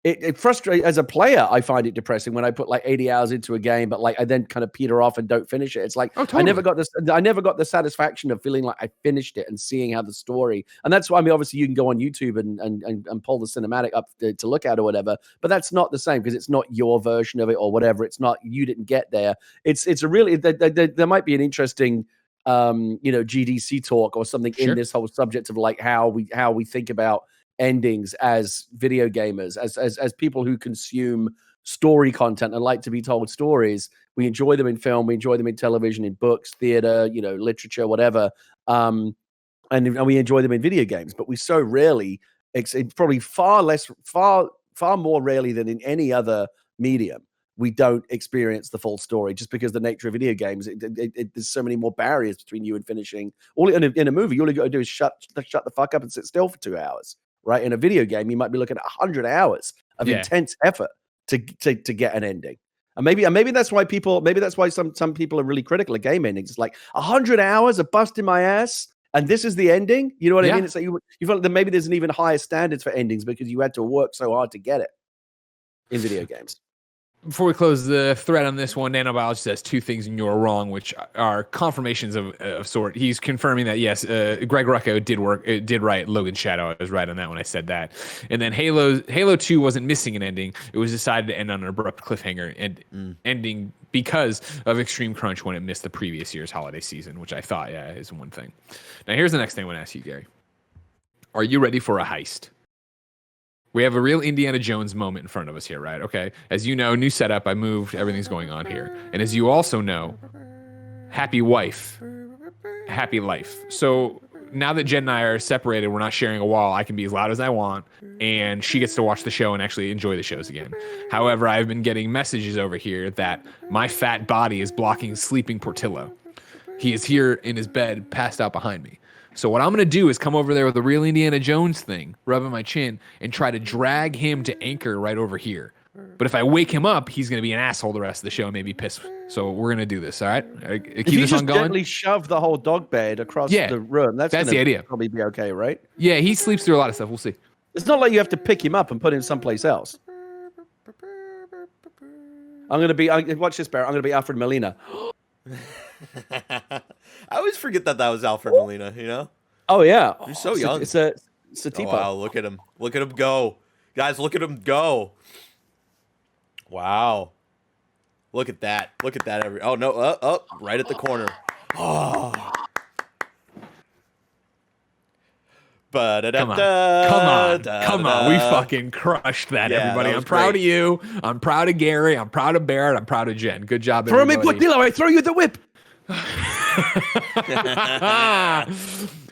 it frustrates as a player. I find it depressing when I put like 80 hours into a game, but like I then kind of peter off and don't finish it. It's like, totally. I never got the satisfaction of feeling like I finished it and seeing how the story. And that's why, I mean, obviously you can go on YouTube and pull the cinematic up to look at or whatever, but that's not the same because it's not your version of it or whatever. It's not, you didn't get there. It's a really, there might be an interesting, GDC talk or something in this whole subject of like how we think about endings as video gamers, as people who consume story content and like to be told stories. We enjoy them in film, we enjoy them in television, in books, theater, literature, whatever. And we enjoy them in video games, but we so rarely, it's probably far more rarely than in any other medium, we don't experience the full story, just because the nature of video games, there's so many more barriers between you and finishing. In a movie, all you got to do is shut the fuck up and sit still for 2 hours. Right, in a video game, you might be looking at 100 hours of intense effort to get an ending, and maybe that's why some people are really critical of game endings. It's like 100 hours of busting my ass, and this is the ending. You know what I mean? It's like you feel like that maybe there's an even higher standards for endings because you had to work so hard to get it in video games. Before we close the thread on this one, Nano Biologist says two things and you're wrong, which are confirmations of sort. He's confirming that, yes, Greg Rucko did write Logan's Shadow. I was right on that when I said that. And then Halo 2 wasn't missing an ending. It was decided to end on an abrupt cliffhanger and ending because of extreme crunch when it missed the previous year's holiday season, which I thought, is one thing. Now, here's the next thing I want to ask you, Gary. Are you ready for a heist? We have a real Indiana Jones moment in front of us here, right? Okay. As you know, new setup, I moved, everything's going on here. And as you also know, happy wife, happy life. So now that Jen and I are separated, we're not sharing a wall. I can be as loud as I want, and she gets to watch the show and actually enjoy the shows again. However, I've been getting messages over here that my fat body is blocking sleeping Portillo. He is here in his bed, passed out behind me. So what I'm going to do is come over there with a real Indiana Jones thing, rubbing my chin, and try to drag him to anchor right over here. But if I wake him up, he's going to be an asshole the rest of the show and maybe piss. So we're going to do this, all right? Keep if you this just on going. gently shove the whole dog bed across the room, that's the idea. Probably be okay, right? Yeah, he sleeps through a lot of stuff. We'll see. It's not like you have to pick him up and put him someplace else. Watch this, Barrett. I'm going to be Alfred Molina. I always forget that was Alfred Molina, you know? Oh, yeah. You're so young. It's a teapot. Oh, wow, look at him. Look at him go. Guys, look at him go. Wow. Look at that. Look at that. Oh, no. Right at the corner. Oh. Come on. We fucking crushed that, everybody. I'm proud of you. I'm proud of Gary. I'm proud of Barrett. I'm proud of Jen. Good job, everybody. Throw me Portillo. I throw you the whip.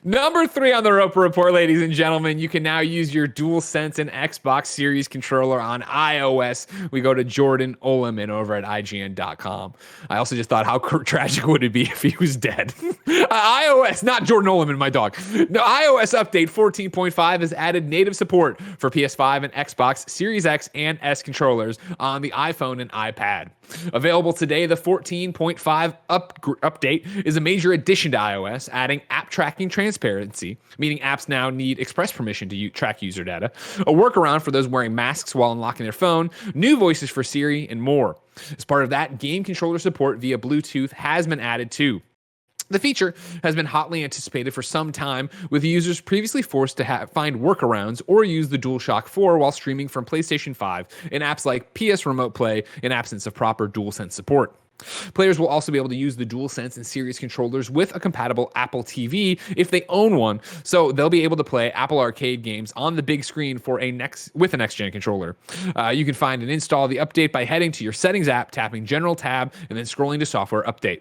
Number 3 on the Roper Report, ladies and gentlemen, you can now use your DualSense and Xbox Series controller on iOS. We go to Jordan Oleman over at IGN.com. I also just thought, how tragic would it be if he was dead? iOS, not Jordan Oleman, my dog. No, iOS update 14.5 has added native support for PS5 and Xbox Series X and S controllers on the iPhone and iPad. Available today, the 14.5 update is a major addition to iOS, adding app tracking transparency, meaning apps now need express permission to track user data, a workaround for those wearing masks while unlocking their phone, new voices for Siri, and more. As part of that, game controller support via Bluetooth has been added too. The feature has been hotly anticipated for some time, with users previously forced to find workarounds or use the DualShock 4 while streaming from PlayStation 5 in apps like PS Remote Play in absence of proper DualSense support. Players will also be able to use the DualSense and Series controllers with a compatible Apple TV if they own one, so they'll be able to play Apple Arcade games on the big screen with a next-gen controller. You can find and install the update by heading to your Settings app, tapping General tab, and then scrolling to Software Update.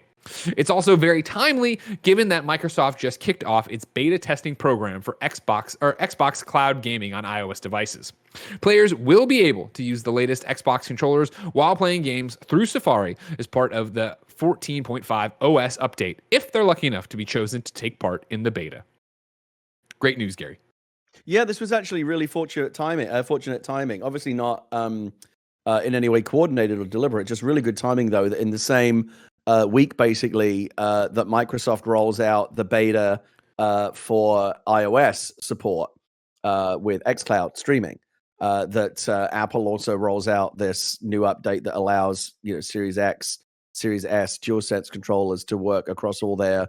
It's also very timely, given that Microsoft just kicked off its beta testing program for Xbox Cloud Gaming on iOS devices. Players will be able to use the latest Xbox controllers while playing games through Safari as part of the 14.5 OS update, if they're lucky enough to be chosen to take part in the beta. Great news, Gary. Yeah, this was actually really fortunate timing. Obviously not in any way coordinated or deliberate. Just really good timing, though, that in the same week, basically, that Microsoft rolls out the beta for iOS support with xCloud streaming. That Apple also rolls out this new update that allows Series X, Series S DualSense controllers to work across all their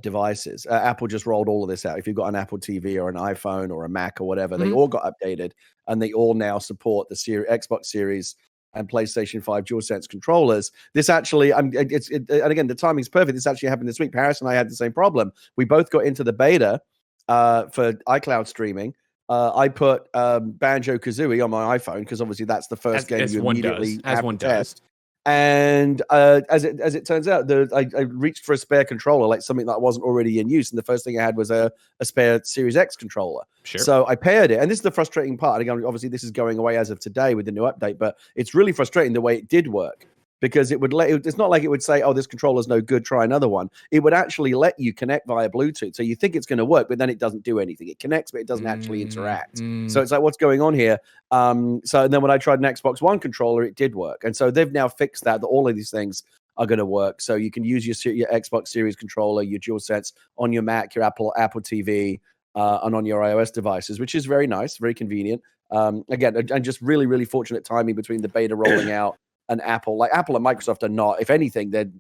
devices. Apple just rolled all of this out. If you've got an Apple TV or an iPhone or a Mac or whatever, they all got updated, and they all now support the Xbox Series and PlayStation 5 DualSense controllers. This actually, and again, the timing's perfect. This actually happened this week. Paris and I had the same problem. We both got into the beta for iCloud streaming. I put Banjo-Kazooie on my iPhone because obviously that's the first game you immediately have to test. And as it turns out, I reached for a spare controller, like something that wasn't already in use, and the first thing I had was a spare Series X controller. Sure. So I paired it, and this is the frustrating part. Again, obviously, this is going away as of today with the new update, but it's really frustrating the way it did work, because it's not like it would say, "Oh, this controller's no good, try another one." It would actually let you connect via Bluetooth, so you think it's going to work, but then it doesn't do anything. It connects, but it doesn't actually interact. So it's like, what's going on here? And then when I tried an Xbox One controller, it did work, and so they've now fixed that all of these things are going to work. So you can use your Xbox Series controller, your DualSense on your Mac, your Apple TV, and on your iOS devices, which is very nice, very convenient. Again, and just really, really fortunate timing between the beta rolling out and Apple. Like Apple and Microsoft are not, if anything, they're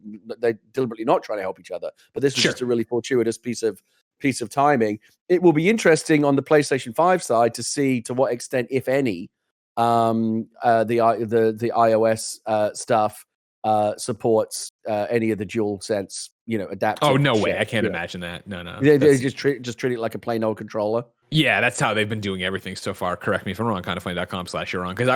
deliberately not trying to help each other. But this was just a really fortuitous piece of timing. It will be interesting on the PlayStation 5 side to see to what extent, if any, the iOS stuff supports any of the DualSense, adaptive. Oh, no way! I can't imagine that. No. They just treat it like a plain old controller. Yeah, that's how they've been doing everything so far. Correct me if I'm wrong, kindafunny.com/you're wrong. Because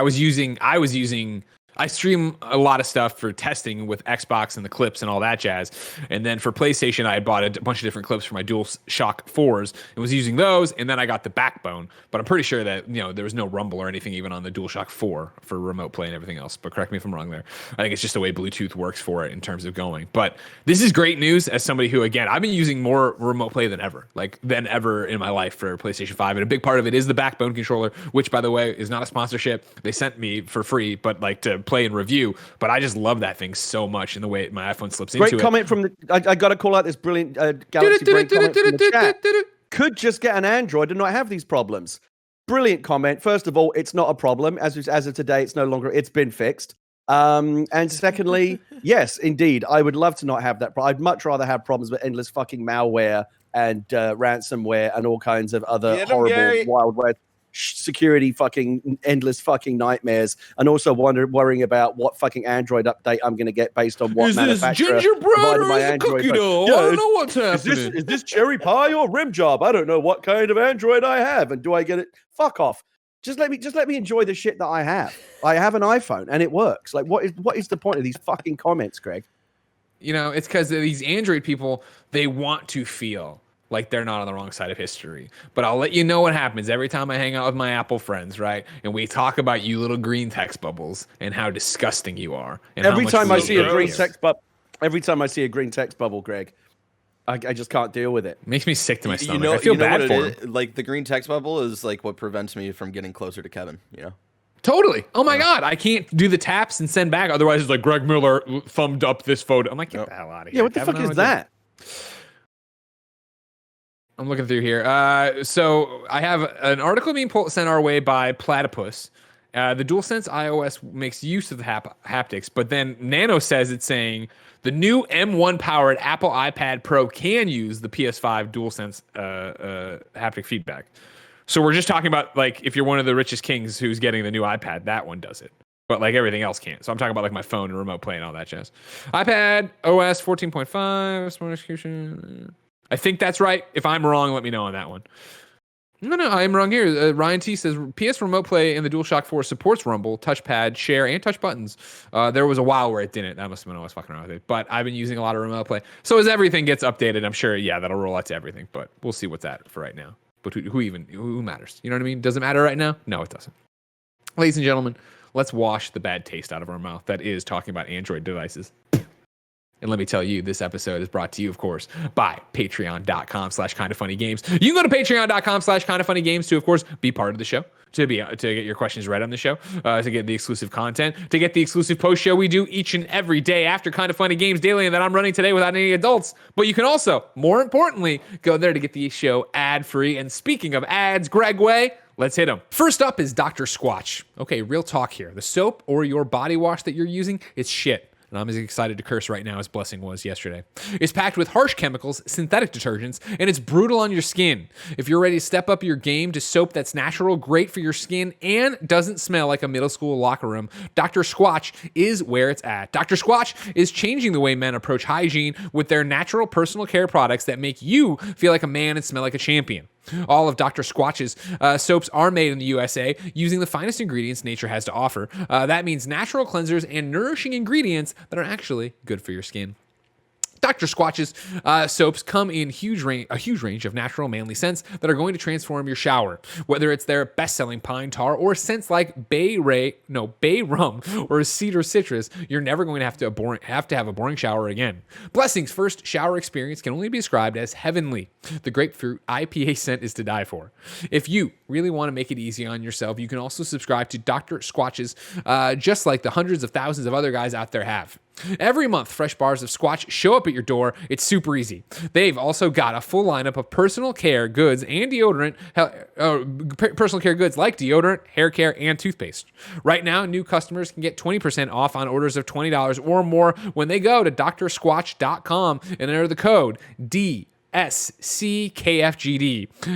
I stream a lot of stuff for testing with Xbox and the clips and all that jazz. And then for PlayStation, I had bought a bunch of different clips for my DualShock 4s and was using those. And then I got the backbone. But I'm pretty sure that, there was no rumble or anything even on the DualShock 4 for remote play and everything else. But correct me if I'm wrong there. I think it's just the way Bluetooth works for it in terms of going. But this is great news as somebody who, again, I've been using more remote play than ever in my life for PlayStation 5. And a big part of it is the backbone controller, which, by the way, is not a sponsorship. They sent me for free, but to play and review. But I just love that thing so much in the way my iPhone slips into it. Great comment from I got to call out this brilliant Galaxy Brain comment from the chat. Could just get an Android and not have these problems. Brilliant comment. First of all, it's not a problem. As of today, it's been fixed. And secondly, yes, indeed, I would love to not have that. I'd much rather have problems with endless fucking malware and ransomware and all kinds of other horrible Wild West security fucking endless fucking nightmares, and also worrying about what fucking Android update I'm going to get based on what is manufacturer this gingerbread or my is it Android. Cookie dough? I don't know what's happening. Is this cherry pie or rim job? I don't know what kind of Android I have, and do I get it? Fuck off. Just let me enjoy the shit that I have. I have an iPhone and it works. Like, what is the point of these fucking comments, Greg? It's because these Android people, they want to feel like they're not on the wrong side of history. But I'll let you know what happens every time I hang out with my Apple friends, right? And we talk about you little green text bubbles and how disgusting you are. And every time I see a green text bubble, Greg, I just can't deal with it. Makes me sick to my stomach. I feel bad for him. Like the green text bubble is like what prevents me from getting closer to Kevin, Totally. Oh my God. I can't do the taps and send back. Otherwise it's like Greg Miller thumbed up this photo. I'm like, get the hell out of here. Yeah, what the fuck is that? I'm looking through here. So I have an article being sent our way by Platypus. The DualSense iOS makes use of the haptics, but then Nano says it's saying the new M1 powered Apple iPad Pro can use the PS5 DualSense haptic feedback. So we're just talking about like if you're one of the richest kings who's getting the new iPad, that one does it. But like everything else can't. So I'm talking about like my phone and remote play and all that jazz. iPad OS 14.5, smart execution. I think that's right. If I'm wrong, let me know on that one. No, I'm wrong here. Ryan T says PS Remote Play in the DualShock 4 supports Rumble, touchpad, share, and touch buttons. There was a while where it didn't. That must have been when I was fucking around with it. But I've been using a lot of Remote Play. So as everything gets updated, I'm sure, that'll roll out to everything. But we'll see what's at for right now. But who matters? You know what I mean? Does it matter right now? No, it doesn't. Ladies and gentlemen, let's wash the bad taste out of our mouth. That is talking about Android devices. And let me tell you, this episode is brought to you, of course, by patreon.com/kindoffunnygames. You can go to patreon.com/kindoffunnygames to, of course, be part of the show, to get your questions read on the show, to get the exclusive content, to get the exclusive post show we do each and every day after Kind of Funny Games Daily, and that I'm running today without any adults. But you can also, more importantly, go there to get the show ad-free. And speaking of ads, Greg Way, let's hit them. First up is Dr. Squatch. Okay, real talk here. The soap or your body wash that you're using, it's shit. And I'm as excited to curse right now as Blessing was yesterday. It's packed with harsh chemicals, synthetic detergents, and it's brutal on your skin. If you're ready to step up your game to soap that's natural, great for your skin, and doesn't smell like a middle school locker room, Dr. Squatch is where it's at. Dr. Squatch is changing the way men approach hygiene with their natural personal care products that make you feel like a man and smell like a champion. All of Dr. Squatch's soaps are made in the USA using the finest ingredients nature has to offer. That means natural cleansers and nourishing ingredients that are actually good for your skin. Dr. Squatch's soaps come in a huge range of natural manly scents that are going to transform your shower. Whether it's their best-selling pine tar or scents like bay rum or cedar citrus, you're never going to have to have a boring shower again. Blessing's first shower experience can only be described as heavenly. The grapefruit IPA scent is to die for. If you really want to make it easy on yourself, you can also subscribe to Dr. Squatch's just like the hundreds of thousands of other guys out there have. Every month, fresh bars of Squatch show up at your door. It's super easy. They've also got a full lineup of personal care goods and deodorant, personal care goods like deodorant, hair care, and toothpaste. Right now, new customers can get 20% off on orders of $20 or more when they go to drsquatch.com and enter the code DSCKFGD.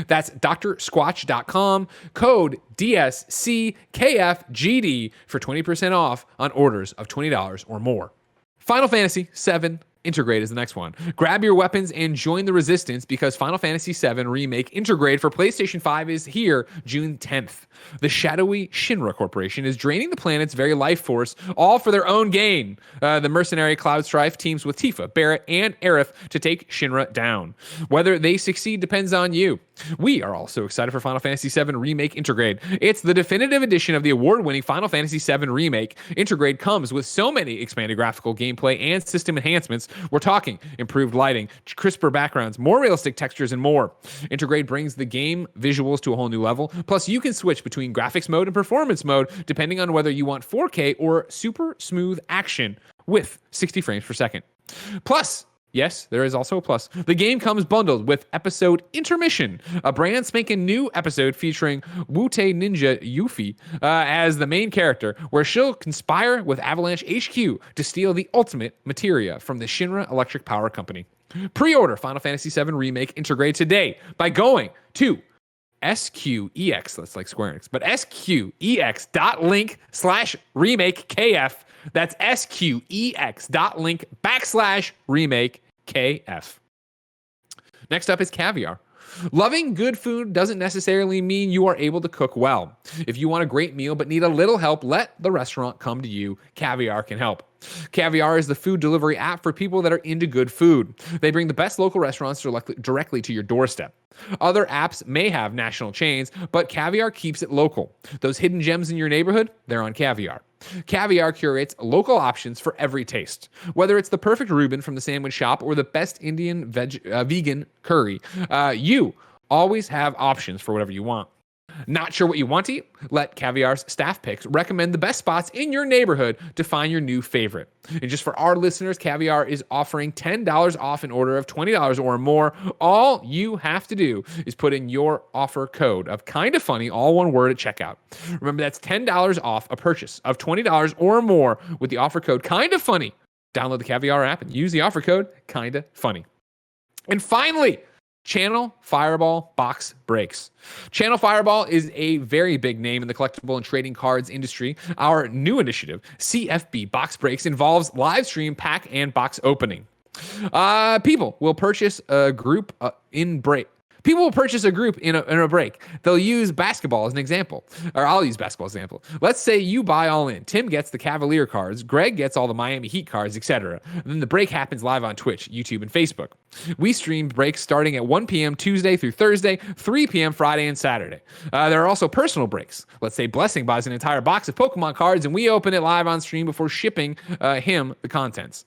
That's drsquatch.com, code DSCKFGD for 20% off on orders of $20 or more. Final Fantasy VII Intergrade is the next one. Grab your weapons and join the resistance because Final Fantasy VII Remake Intergrade for PlayStation 5 is here June 10th. The shadowy Shinra Corporation is draining the planet's very life force, all for their own gain. The mercenary Cloud Strife teams with Tifa, Barret, and Aerith to take Shinra down. Whether they succeed depends on you. We are also excited for Final Fantasy VII Remake Intergrade. It's the definitive edition of the award-winning Final Fantasy VII Remake. Intergrade comes with so many expanded graphical gameplay and system enhancements. We're talking improved lighting, crisper backgrounds, more realistic textures, and more. Intergrade brings the game visuals to a whole new level. Plus, you can switch between graphics mode and performance mode depending on whether you want 4K or super smooth action with 60 frames per second. Plus, yes, there is also a plus. The game comes bundled with episode Intermission, a brand spanking new episode featuring Wute Ninja Yuffie as the main character, where she'll conspire with Avalanche HQ to steal the ultimate materia from the Shinra Electric Power Company. Pre-order Final Fantasy VII Remake Intergrade today by going to SQEX, that's like Square Enix, but SQEX.link/remake-KF. That's SQEX.link/remake-KF. Next up is Caviar. Loving good food doesn't necessarily mean you are able to cook well. If you want a great meal but need a little help, let the restaurant come to you. Caviar can help. Caviar is the food delivery app for people that are into good food. They bring the best local restaurants directly to your doorstep. Other apps may have national chains, but Caviar keeps it local. Those hidden gems in your neighborhood, they're on Caviar. Caviar curates local options for every taste. Whether it's the perfect Reuben from the sandwich shop or the best Indian vegan curry, you always have options for whatever you want. Not sure what you want to eat? Let Caviar's staff picks recommend the best spots in your neighborhood to find your new favorite. And just for our listeners, Caviar is offering $10 off an order of $20 or more. All you have to do is put in your offer code of Kinda Funny, all one word, at checkout. Remember, that's $10 off a purchase of $20 or more with the offer code Kinda Funny. Download the Caviar app and use the offer code Kinda Funny. And finally, Channel Fireball Box Breaks. Channel Fireball is a very big name in the collectible and trading cards industry. Our new initiative, CFB Box Breaks, involves live stream pack and box opening. People will purchase a group in break. People will purchase a group in a break. They'll use basketball as an example, or I'll use basketball as an example. Let's say you buy all in. Tim gets the Cavalier cards, Greg gets all the Miami Heat cards, etc. Then the break happens live on Twitch, YouTube, and Facebook. We stream breaks starting at 1 p.m. Tuesday through Thursday, 3 p.m. Friday and Saturday. There are also personal breaks. Let's say Blessing buys an entire box of Pokemon cards, and we open it live on stream before shipping him the contents.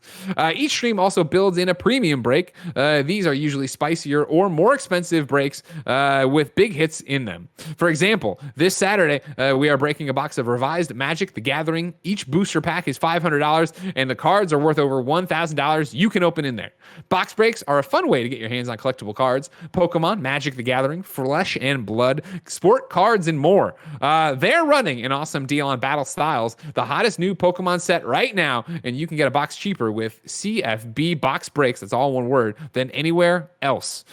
Each stream also builds in a premium break. These are usually spicier or more expensive breaks with big hits in them. For example, this Saturday, we are breaking a box of revised Magic the Gathering. Each booster pack is $500, and the cards are worth over $1,000 you can open in there. Box breaks are a fun way to get your hands on collectible cards. Pokemon, Magic the Gathering, Flesh and Blood, sport cards, and more. They're running an awesome deal on Battle Styles, the hottest new Pokemon set right now, and you can get a box cheaper with CFB Box Breaks, that's all one word, than anywhere else.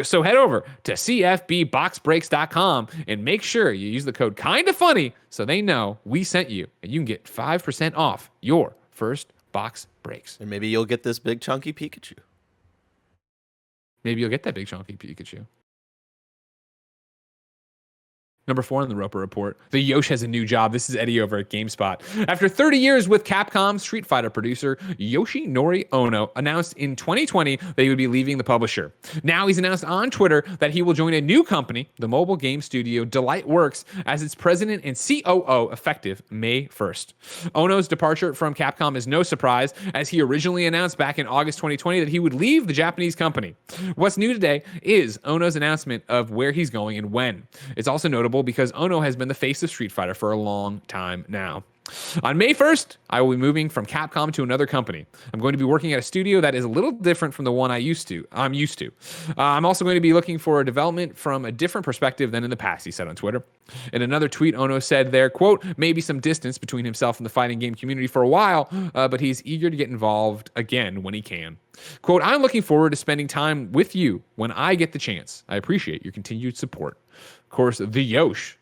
So head over to cfbboxbreaks.com and make sure you use the code Kinda Funny so they know we sent you, and you can get 5% off your first box breaks. And maybe you'll get this big chunky Pikachu. Maybe you'll get that big chunky Pikachu. Number 4 on the Roper Report, the YOSH has a new job. This is Eddie over at GameSpot. After 30 years with Capcom, Street Fighter producer Yoshinori Ono announced in 2020 that he would be leaving the publisher. Now he's announced on Twitter that he will join a new company, the mobile game studio Delightworks, as its president and COO effective May 1st. Ono's departure from Capcom is no surprise, as he originally announced back in August 2020 that he would leave the Japanese company. What's new today is Ono's announcement of where he's going and when. It's also notable because Ono has been the face of Street Fighter for a long time now. On May 1st, I will be moving from Capcom to another company. I'm going to be working at a studio that is a little different from the one I'm used to. I'm also going to be looking for a development from a different perspective than in the past, he said on Twitter. In another tweet, Ono said there, quote, maybe some distance between himself and the fighting game community for a while, but he's eager to get involved again when he can. Quote, I'm looking forward to spending time with you when I get the chance. I appreciate your continued support. Of course, the YOSH,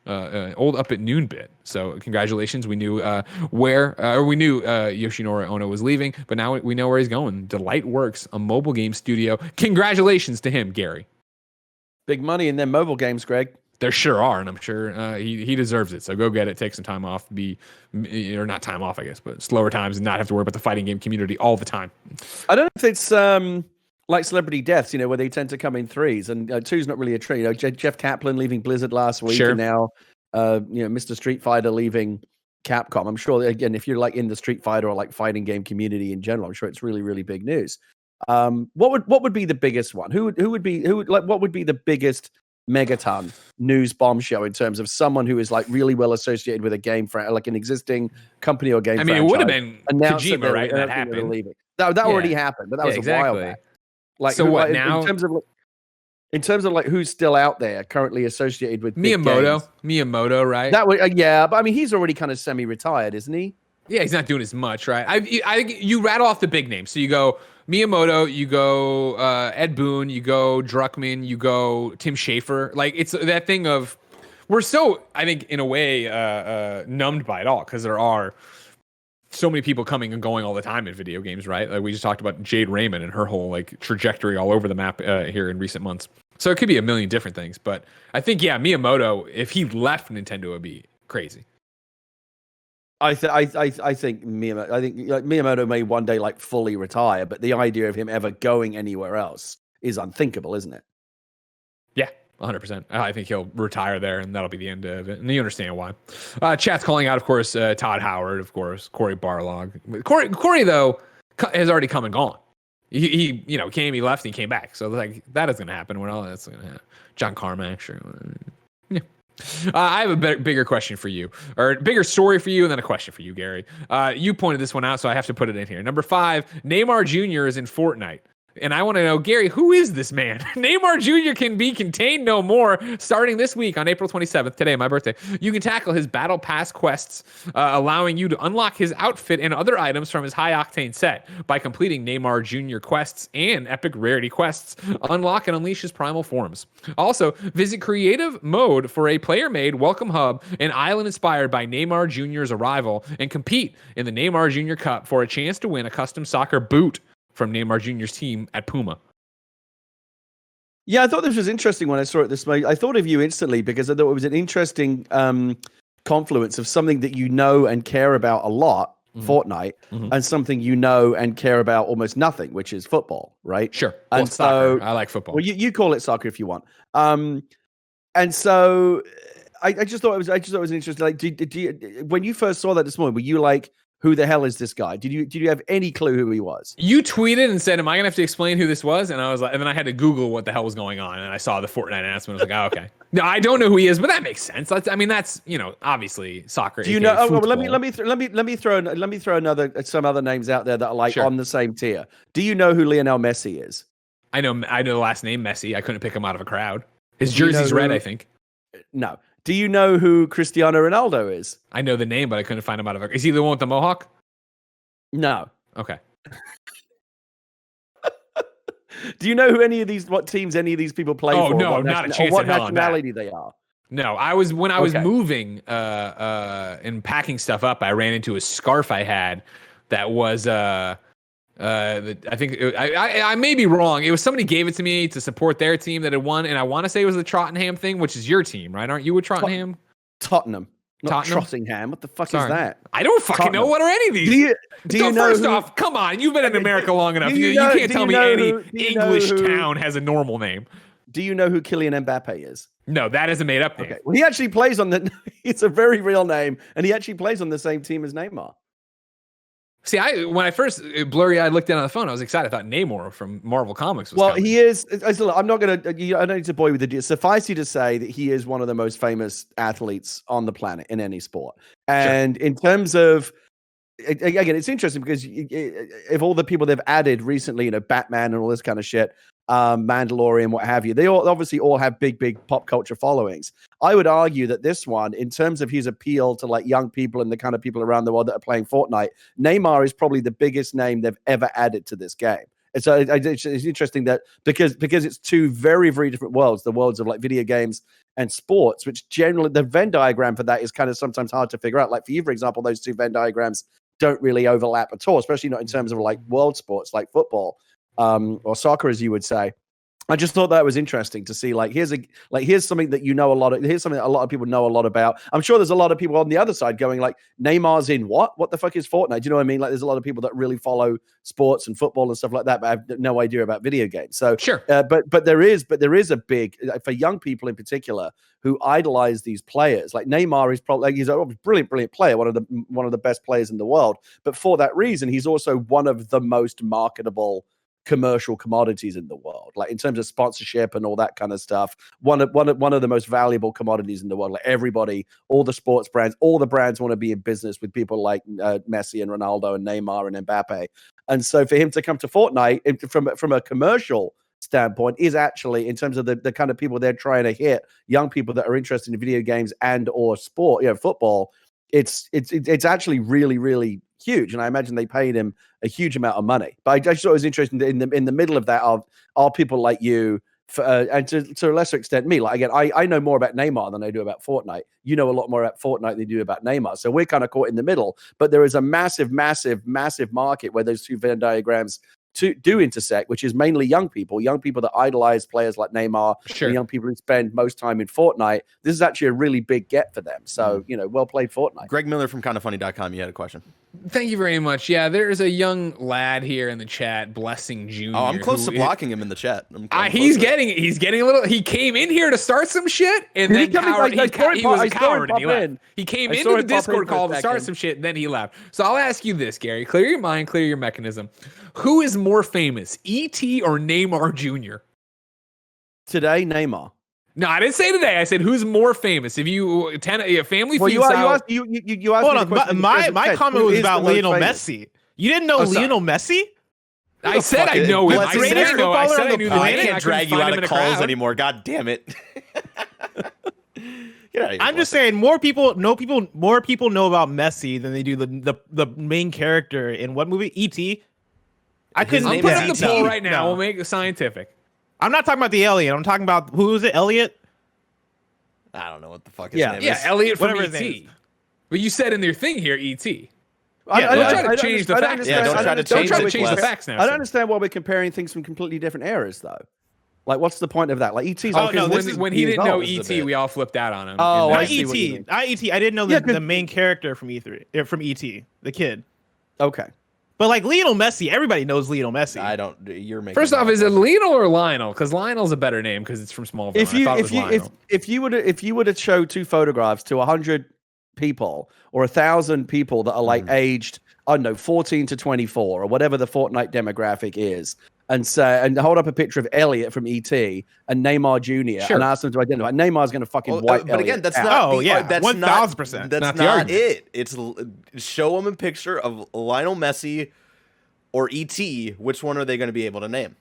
old Up at Noon bit. So congratulations. We knew Yoshinori Ono was leaving, but now we know where he's going. Delight Works, a mobile game studio. Congratulations to him, Gary. Big money in them mobile games, Greg. There sure are, and I'm sure he deserves it. So go get it, take some time off, or not time off, I guess, but slower times and not have to worry about the fighting game community all the time. I don't know if it's like celebrity deaths, where they tend to come in threes, and two's not really a tree. Jeff Kaplan leaving Blizzard last week, and now Mr. Street Fighter leaving Capcom. I'm sure, again, if you're like in the Street Fighter or like fighting game community in general, I'm sure it's really, really big news. What would be the biggest one? What would be the biggest megaton news bombshell in terms of someone who is like really well associated with a game like an existing company or game franchise? It would have been Kojima, right? That happened. That already happened, but that was a while back. Like, so what now? In terms of like who's still out there currently associated with Miyamoto, right? That would but I mean he's already kind of semi-retired, isn't he? Yeah, he's not doing as much, right? I you rattle off the big names. So you go Miyamoto, you go Ed Boon, you go Druckmann, you go Tim Schafer. Like, it's that thing of we're so, I think, in a way, numbed by it all because there are so many people coming and going all the time in video games, right? Like we just talked about Jade Raymond and her whole like trajectory all over the map here in recent months. So it could be a million different things, but I think Miyamoto, if he left Nintendo, it would be crazy. I think Miyamoto may one day like fully retire, but the idea of him ever going anywhere else is unthinkable, isn't it? Yeah, 100%. I think he'll retire there, and that'll be the end of it. And you understand why. Chat's calling out, of course, Todd Howard, of course, Cory Barlog. Cory though has already come and gone. He came, he left, and he came back. So like that is going to happen. Well, that's going to happen. John Carmack, sure. Yeah. I have a bigger question for you, or a bigger story for you, and then a question for you, Gary. You pointed this one out, so I have to put it in here. Number 5, Neymar Jr. is in Fortnite. And I want to know, Gary, who is this man? Neymar Jr. can be contained no more. Starting this week on April 27th, today, my birthday, you can tackle his Battle Pass quests, allowing you to unlock his outfit and other items from his high-octane set by completing Neymar Jr. quests and epic rarity quests. Unlock and unleash his primal forms. Also, visit creative mode for a player-made welcome hub, an island inspired by Neymar Jr.'s arrival, and compete in the Neymar Jr. Cup for a chance to win a custom soccer boot from Neymar Jr.'s team at Puma. Yeah, I thought this was interesting when I saw it this way. I thought of you instantly because I thought it was an interesting confluence of something that you know and care about a lot, Fortnite, and something you know and care about almost nothing, which is football, right? Sure. And soccer. I like football. Well, you call it soccer if you want. And so I just thought it was interesting. Like, did you, when you first saw that this morning, were you like, who the hell is this guy? Did you have any clue who he was? You tweeted and said, "Am I gonna have to explain who this was?" And I was like, and then I had to Google what the hell was going on, and I saw the Fortnite announcement. I was like, "Oh, okay." No, I don't know who he is, but that makes sense. That's obviously soccer. Do you know? Oh, well, let me throw some other names out there that are like on the same tier. Do you know who Lionel Messi is? I know the last name Messi. I couldn't pick him out of a crowd. His jersey's red, I think. No. Do you know who Cristiano Ronaldo is? I know the name, but I couldn't find him out of a... Is he the one with the mohawk? No. Okay. Do you know who what teams any of these people play for? Oh, no, not a chance what in hell nationality they are? No, I was moving and packing stuff up, I ran into a scarf I had that was... I think I may be wrong. It was somebody gave it to me to support their team that had won, and I want to say it was the Tottenham thing, which is your team, right? Aren't you with Tottenham? Tottenham, not Trottingham. What the fuck is that? I don't fucking know. What are any of these? Do you know? First off, come on, you've been in America long enough. You can't tell me any English town has a normal name. Do you know who Kylian Mbappe is? No, that is a made up name. Okay. Well, he actually plays on the. It's a very real name, and he actually plays on the same team as Neymar. See, when I first blurry-eyed looked down on the phone, I was excited. I thought Namor from Marvel Comics was coming. He is. I'm not going to. I don't need to bore you with the deal. Suffice you to say that he is one of the most famous athletes on the planet in any sport. And in terms of again, it's interesting because if all the people they've added recently, Batman and all this kind of shit, Mandalorian, what have you, they obviously all have big pop culture followings. I would argue that this one, in terms of his appeal to like young people and the kind of people around the world that are playing Fortnite, Neymar is probably the biggest name they've ever added to this game. And so it's interesting that because it's two very, very different worlds, the worlds of like video games and sports, which generally the Venn diagram for that is kind of sometimes hard to figure out. Like for you, for example, those two Venn diagrams don't really overlap at all, especially not in terms of like world sports like football or soccer, as you would say. I just thought that was interesting to see. Here's something that here's something that a lot of people know a lot about. I'm sure there's a lot of people on the other side going like, Neymar's in what? What the fuck is Fortnite? Do you know what I mean? Like, there's a lot of people that really follow sports and football and stuff like that, but I have no idea about video games. So sure, but there is a big for young people in particular who idolize these players. Like Neymar is probably he's a brilliant player, one of the best players in the world. But for that reason, he's also one of the most marketable commercial commodities in the world, like in terms of sponsorship and all that kind of stuff. One of the most valuable commodities in the world. Like everybody, all the sports brands, all the brands want to be in business with people like Messi and Ronaldo and Neymar and Mbappe. And so for him to come to Fortnite from a commercial standpoint is actually, in terms of the kind of people they're trying to hit, young people that are interested in video games and or sport, football, it's actually really, really huge. And I imagine they paid him a huge amount of money. But I just thought it was interesting that in the middle of that are people like you, and to a lesser extent me. Like again, I know more about Neymar than I do about Fortnite. You know a lot more about Fortnite than you do about Neymar. So we're kind of caught in the middle. But there is a massive market where those two Venn diagrams do intersect, which is mainly young people that idolize players like Neymar, sure, young people who spend most time in Fortnite. This is actually a really big get for them. So, well played, Fortnite. Greg Miller from kindoffunny.com, you had a question. Thank you very much. Yeah, there's a young lad here in the chat, Blessing Jr. Oh, I'm close to blocking him in the chat. He's getting a little. He came in here to start some shit, and then he was a coward and he left. He came into the Discord call to start some shit, and then he left. So I'll ask you this, Gary. Clear your mind, clear your mechanism. Who is more famous, E.T. or Neymar Jr.? Today, Neymar. No, I didn't say today. I said who's more famous. If you family feud style. You asked. Hold on. My comment was about Lionel Messi. You didn't know Lionel Messi? I said I know him. I said I knew the name. I can't drag you out of calls anymore. God damn it. I'm just saying more people know about Messi than they do the main character in what movie? E.T. I'm putting up the poll right now. No. We'll make it scientific. I'm not talking about the alien. I'm talking about who is it? Elliot? I don't know what the fuck his name is. Yeah, Elliot from E.T. But you said in their thing here, E.T. Don't try to change the facts. Yeah, don't try to change the facts now. I don't understand why we're comparing things from completely different eras, though. Like, what's the point of that? Like, E.T.'s... when he didn't know E.T., we all flipped out on him. Oh, not E.T. I didn't know the main character from E.T., the kid. Okay. But like Lionel Messi, everybody knows Lionel Messi. I don't. You're making. First off, is it Lionel or Lionel? Because Lionel's a better name because it's from Smallville. If you were to show two photographs to 100 people or 1,000 people that are like aged, I don't know, 14 to 24 or whatever the Fortnite demographic is, and hold up a picture of Elliot from ET and Neymar Jr. and ask them to identify, Neymar's going to wipe Elliot. But again, that's not. That's 1,000%. That's not it. It's show them a picture of Lionel Messi or ET. Which one are they going to be able to name?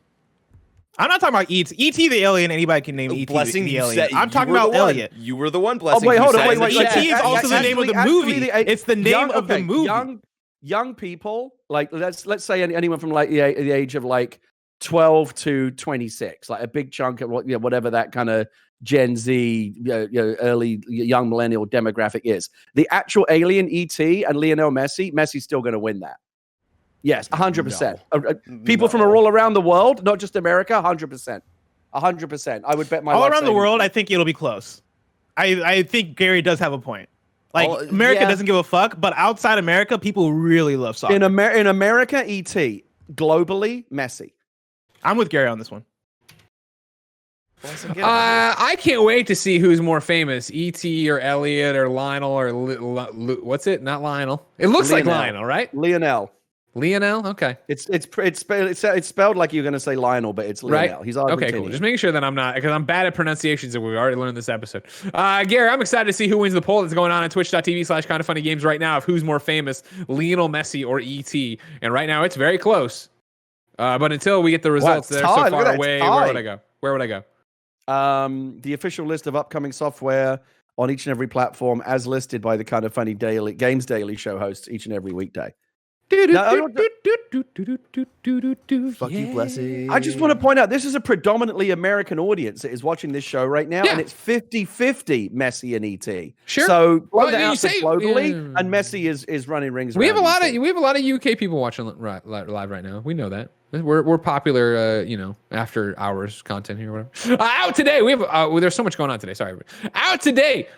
I'm not talking about ET. ET the alien. Anybody can name ET the alien. I'm talking about Elliot. You were the one, Blessing. Oh, wait, hold on. Wait. ET is also the name of the movie. It's the name of the movie. Young people, like let's say anyone from like the age of like 12 to 26, like a big chunk of whatever that kind of Gen Z, early young millennial demographic is. The actual alien ET and Lionel Messi's still going to win that. Yes, 100%. People from all around the world, not just America, 100%. 100%. I would bet my life. All around the world, I think it'll be close. I think Gary does have a point. Like, America doesn't give a fuck, but outside America, people really love soccer. In America, ET. Globally, Messi. I'm with Gary on this one. I can't wait to see who's more famous, E.T. or Elliot or Lionel or what's it? Not Lionel. It looks like Lionel, right? Lionel. Lionel? Okay. It's spelled like you're going to say Lionel, but it's Lionel. Right? He's Argentinian. Okay, cool. Just making sure that I'm not, because I'm bad at pronunciations, and we've already learned this episode. Gary, I'm excited to see who wins the poll that's going on twitch.tv/kindoffunnygames right now of who's more famous, Lionel Messi or E.T. And right now, it's very close. But until we get the results, they're so far away. Where would I go? Where would I go? The official list of upcoming software on each and every platform, as listed by the Kind of Funny Games Daily show hosts each and every weekday. Fuck you, Blessy. I just want to point out, this is a predominantly American audience that is watching this show right now, and it's 50-50 Messi and ET. Sure. So globally, and Messi is running rings. We have a lot of UK people watching live right now. We know that. We're popular, after hours content here or whatever. Out today, we have there's so much going on today. Sorry, out today.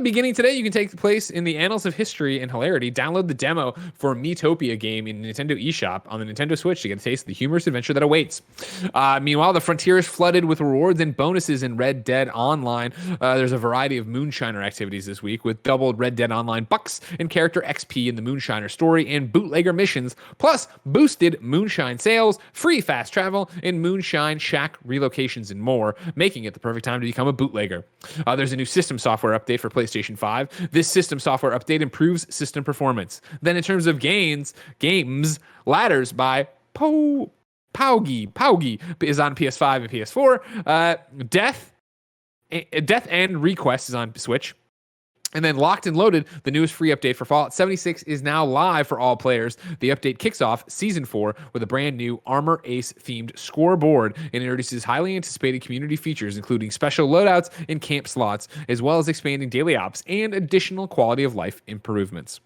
Beginning today, you can take place in the annals of history and hilarity. Download the demo for Miitopia game in Nintendo eShop on the Nintendo Switch to get a taste of the humorous adventure that awaits. Meanwhile, the frontier is flooded with rewards and bonuses in Red Dead Online. There's a variety of Moonshiner activities this week with doubled Red Dead Online bucks and character XP in the Moonshiner story and bootlegger missions, plus boosted Moonshine sales, free fast travel, and Moonshine Shack relocations and more, making it the perfect time to become a bootlegger. There's a new system software update for PlayStation 5. This system software update improves system performance. Then in terms of games, Ladders by Paugi is on PS5 and PS4. Death and Request is on Switch. And then Locked and Loaded, the newest free update for Fallout 76, is now live for all players. The update kicks off Season 4 with a brand new Armor Ace-themed scoreboard and introduces highly anticipated community features, including special loadouts and camp slots, as well as expanding daily ops and additional quality of life improvements.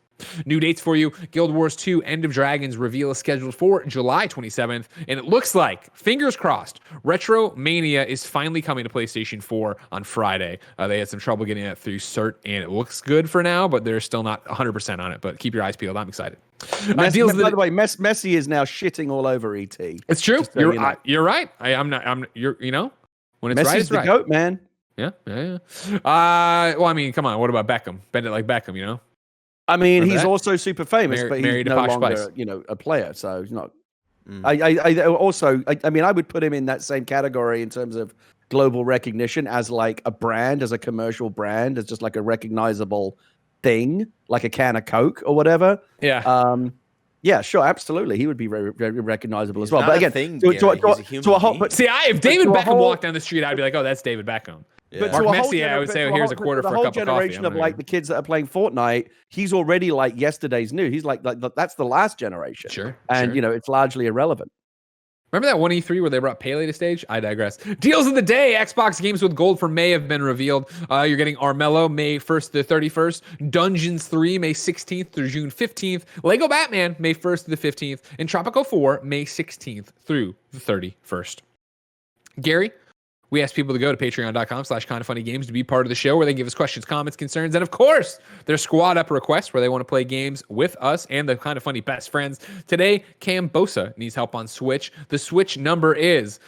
New dates for you. Guild Wars 2 End of Dragons reveal is scheduled for July 27th, and it looks like, fingers crossed, Retro Mania is finally coming to PlayStation 4 on Friday. They had some trouble getting it through CERT, and it looks good for now, but they're still not 100% on it, but keep your eyes peeled. I'm excited. By the way, Messi is now shitting all over ET. It's true. So you're right. When it's Messi's right, it's the right. GOAT, man. Yeah. Well, I mean, come on. What about Beckham? Bend it like Beckham, I mean, he's also super famous, but he's no longer, Spice. A player. So he's not. I would put him in that same category in terms of global recognition as like a brand, as a commercial brand, as just like a recognizable thing, like a can of Coke or whatever. Yeah. Yeah, sure, absolutely. He would be very, very recognizable as well. But again, if David Beckham walked down the street, I'd be like, oh, that's David Beckham. Yeah. But Mark Messi, I would say, here's a quarter for a cup of coffee. The whole generation of like the kids that are playing Fortnite, he's already like yesterday's news. He's like that's the last generation. Sure. And it's largely irrelevant. Remember that one E3 where they brought Pele to stage? I digress. Deals of the day. Xbox games with gold for May have been revealed. You're getting Armello May 1st to 31st. Dungeons 3 May 16th through June 15th. Lego Batman May 1st to the 15th. And Tropico 4 May 16th through the 31st. Gary, we ask people to go to patreon.com/kindoffunnygames to be part of the show where they give us questions, comments, concerns, and of course, their squad up requests where they want to play games with us and the Kind of Funny best friends. Today, Cambosa needs help on Switch. The Switch number is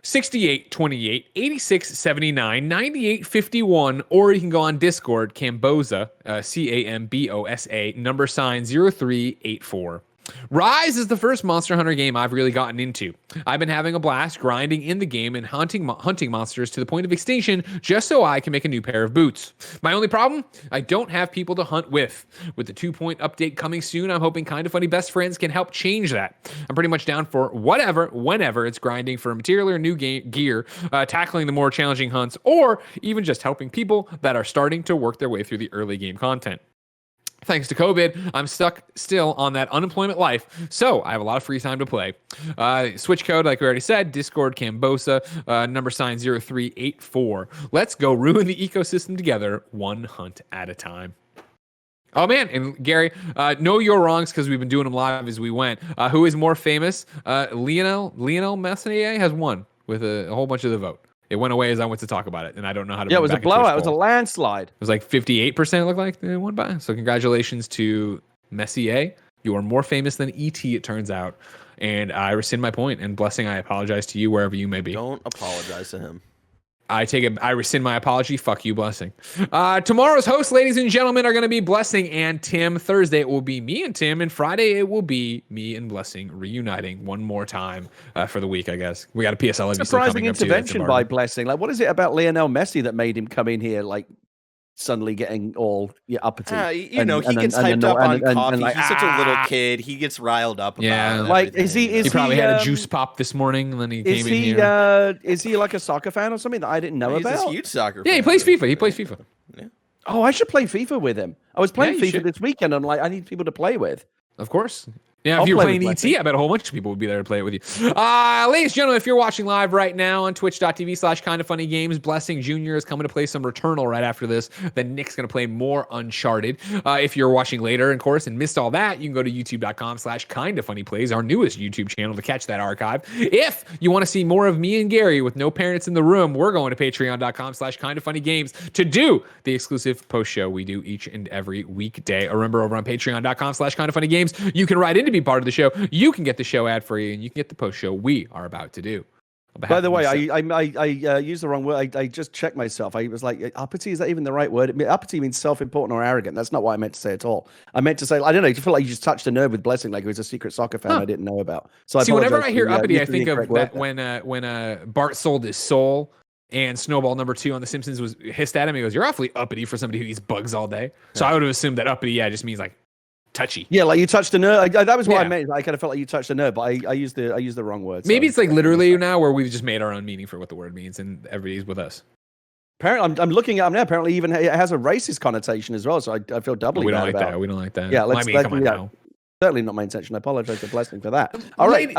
6828 8679 9851, or you can go on Discord, Cambosa, CAMBOSA, number sign 0384. Rise is the first Monster Hunter game I've really gotten into. I've been having a blast grinding in the game and hunting monsters to the point of extinction just so I can make a new pair of boots. My only problem? I don't have people to hunt with. With the 2-point update coming soon, I'm hoping Kind of Funny best friends can help change that. I'm pretty much down for whatever, whenever it's grinding for material or new gear, tackling the more challenging hunts, or even just helping people that are starting to work their way through the early game content. Thanks to COVID, I'm stuck still on that unemployment life, so I have a lot of free time to play. Switch code, like we already said, Discord Cambosa, number sign 0384. Let's go ruin the ecosystem together, one hunt at a time. Oh, man. And Gary, know your wrongs because we've been doing them live as we went. Who is more famous? Lionel Messi has won with a whole bunch of the vote. It went away as I went to talk about it, and I don't know how to. Yeah, it was a blowout. It was a landslide. It was like 58%. It looked like they won by. So congratulations to Messier. You are more famous than ET, it turns out. And I rescind my point. And Blessing, I apologize to you wherever you may be. Don't apologize to him. I rescind my apology. Fuck you, Blessing. Tomorrow's hosts, ladies and gentlemen, are going to be Blessing and Tim. Thursday it will be me and Tim, and Friday it will be me and Blessing reuniting one more time for the week. I guess we got a PSL. Surprising intervention by Blessing. Like, what is it about Lionel Messi that made him come in here like suddenly getting all uppity? He gets hyped up on coffee. He's such a little kid. He gets riled up. About like is he? He probably had a juice pop this morning, and then he came in here. Is he like a soccer fan or something that I didn't know about? He's a huge soccer fan. Yeah, he plays FIFA. He plays FIFA. Yeah. Oh, I should play FIFA with him. I was playing FIFA this weekend. I'm like, I need people to play with. Of course. Yeah, if you're playing ET, I bet a whole bunch of people would be there to play it with you. Ladies and gentlemen, if you're watching live right now on twitch.tv/kindafunnygames, Blessing Jr. is coming to play some Returnal right after this. Then Nick's going to play more Uncharted. If you're watching later, of course, and missed all that, you can go to youtube.com/kindafunnyplays, our newest YouTube channel, to catch that archive. If you want to see more of me and Gary with no parents in the room, we're going to patreon.com/kindafunnygames to do the exclusive post show we do each and every weekday. Remember, over on patreon.com/kindafunnygames, you can write in to be part of the show. You can get the show ad free, and you can get the post show we are about to do. By the way, I used the wrong word. I just checked myself. I was like, uppity, is that even the right word? Uppity means self-important or arrogant. That's not what I meant to say at all. I meant to say, I don't know, I feel like you just touched a nerve with Blessing, like he was a secret soccer fan I didn't know about. So see, whenever I hear uppity, I think of that when Bart sold his soul and Snowball number 2 on The Simpsons was hissed at him. He goes, "You're awfully uppity for somebody who eats bugs all day." So I would have assumed that uppity, just means like touchy. Yeah, like you touched a nerve. That was what I meant. I kind of felt like you touched a nerve, but I used the wrong word. Maybe it's like literally now where we've just made our own meaning for what the word means, and everybody's with us. Apparently, I'm looking at him now. Apparently, even it has a racist connotation as well. So I feel doubly bad about it. We don't like that. Yeah, let's come on now. Certainly not my intention. I apologize to Blessing for that. All right.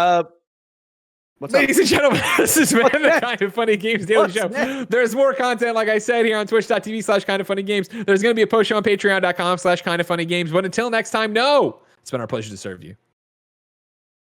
Ladies and gentlemen, this has been the Kind of Funny Games Daily Show. There's more content, like I said, here on twitch.tv/kindafunnygames. There's going to be a post show on patreon.com/kindafunnygames. But until next time, it's been our pleasure to serve you.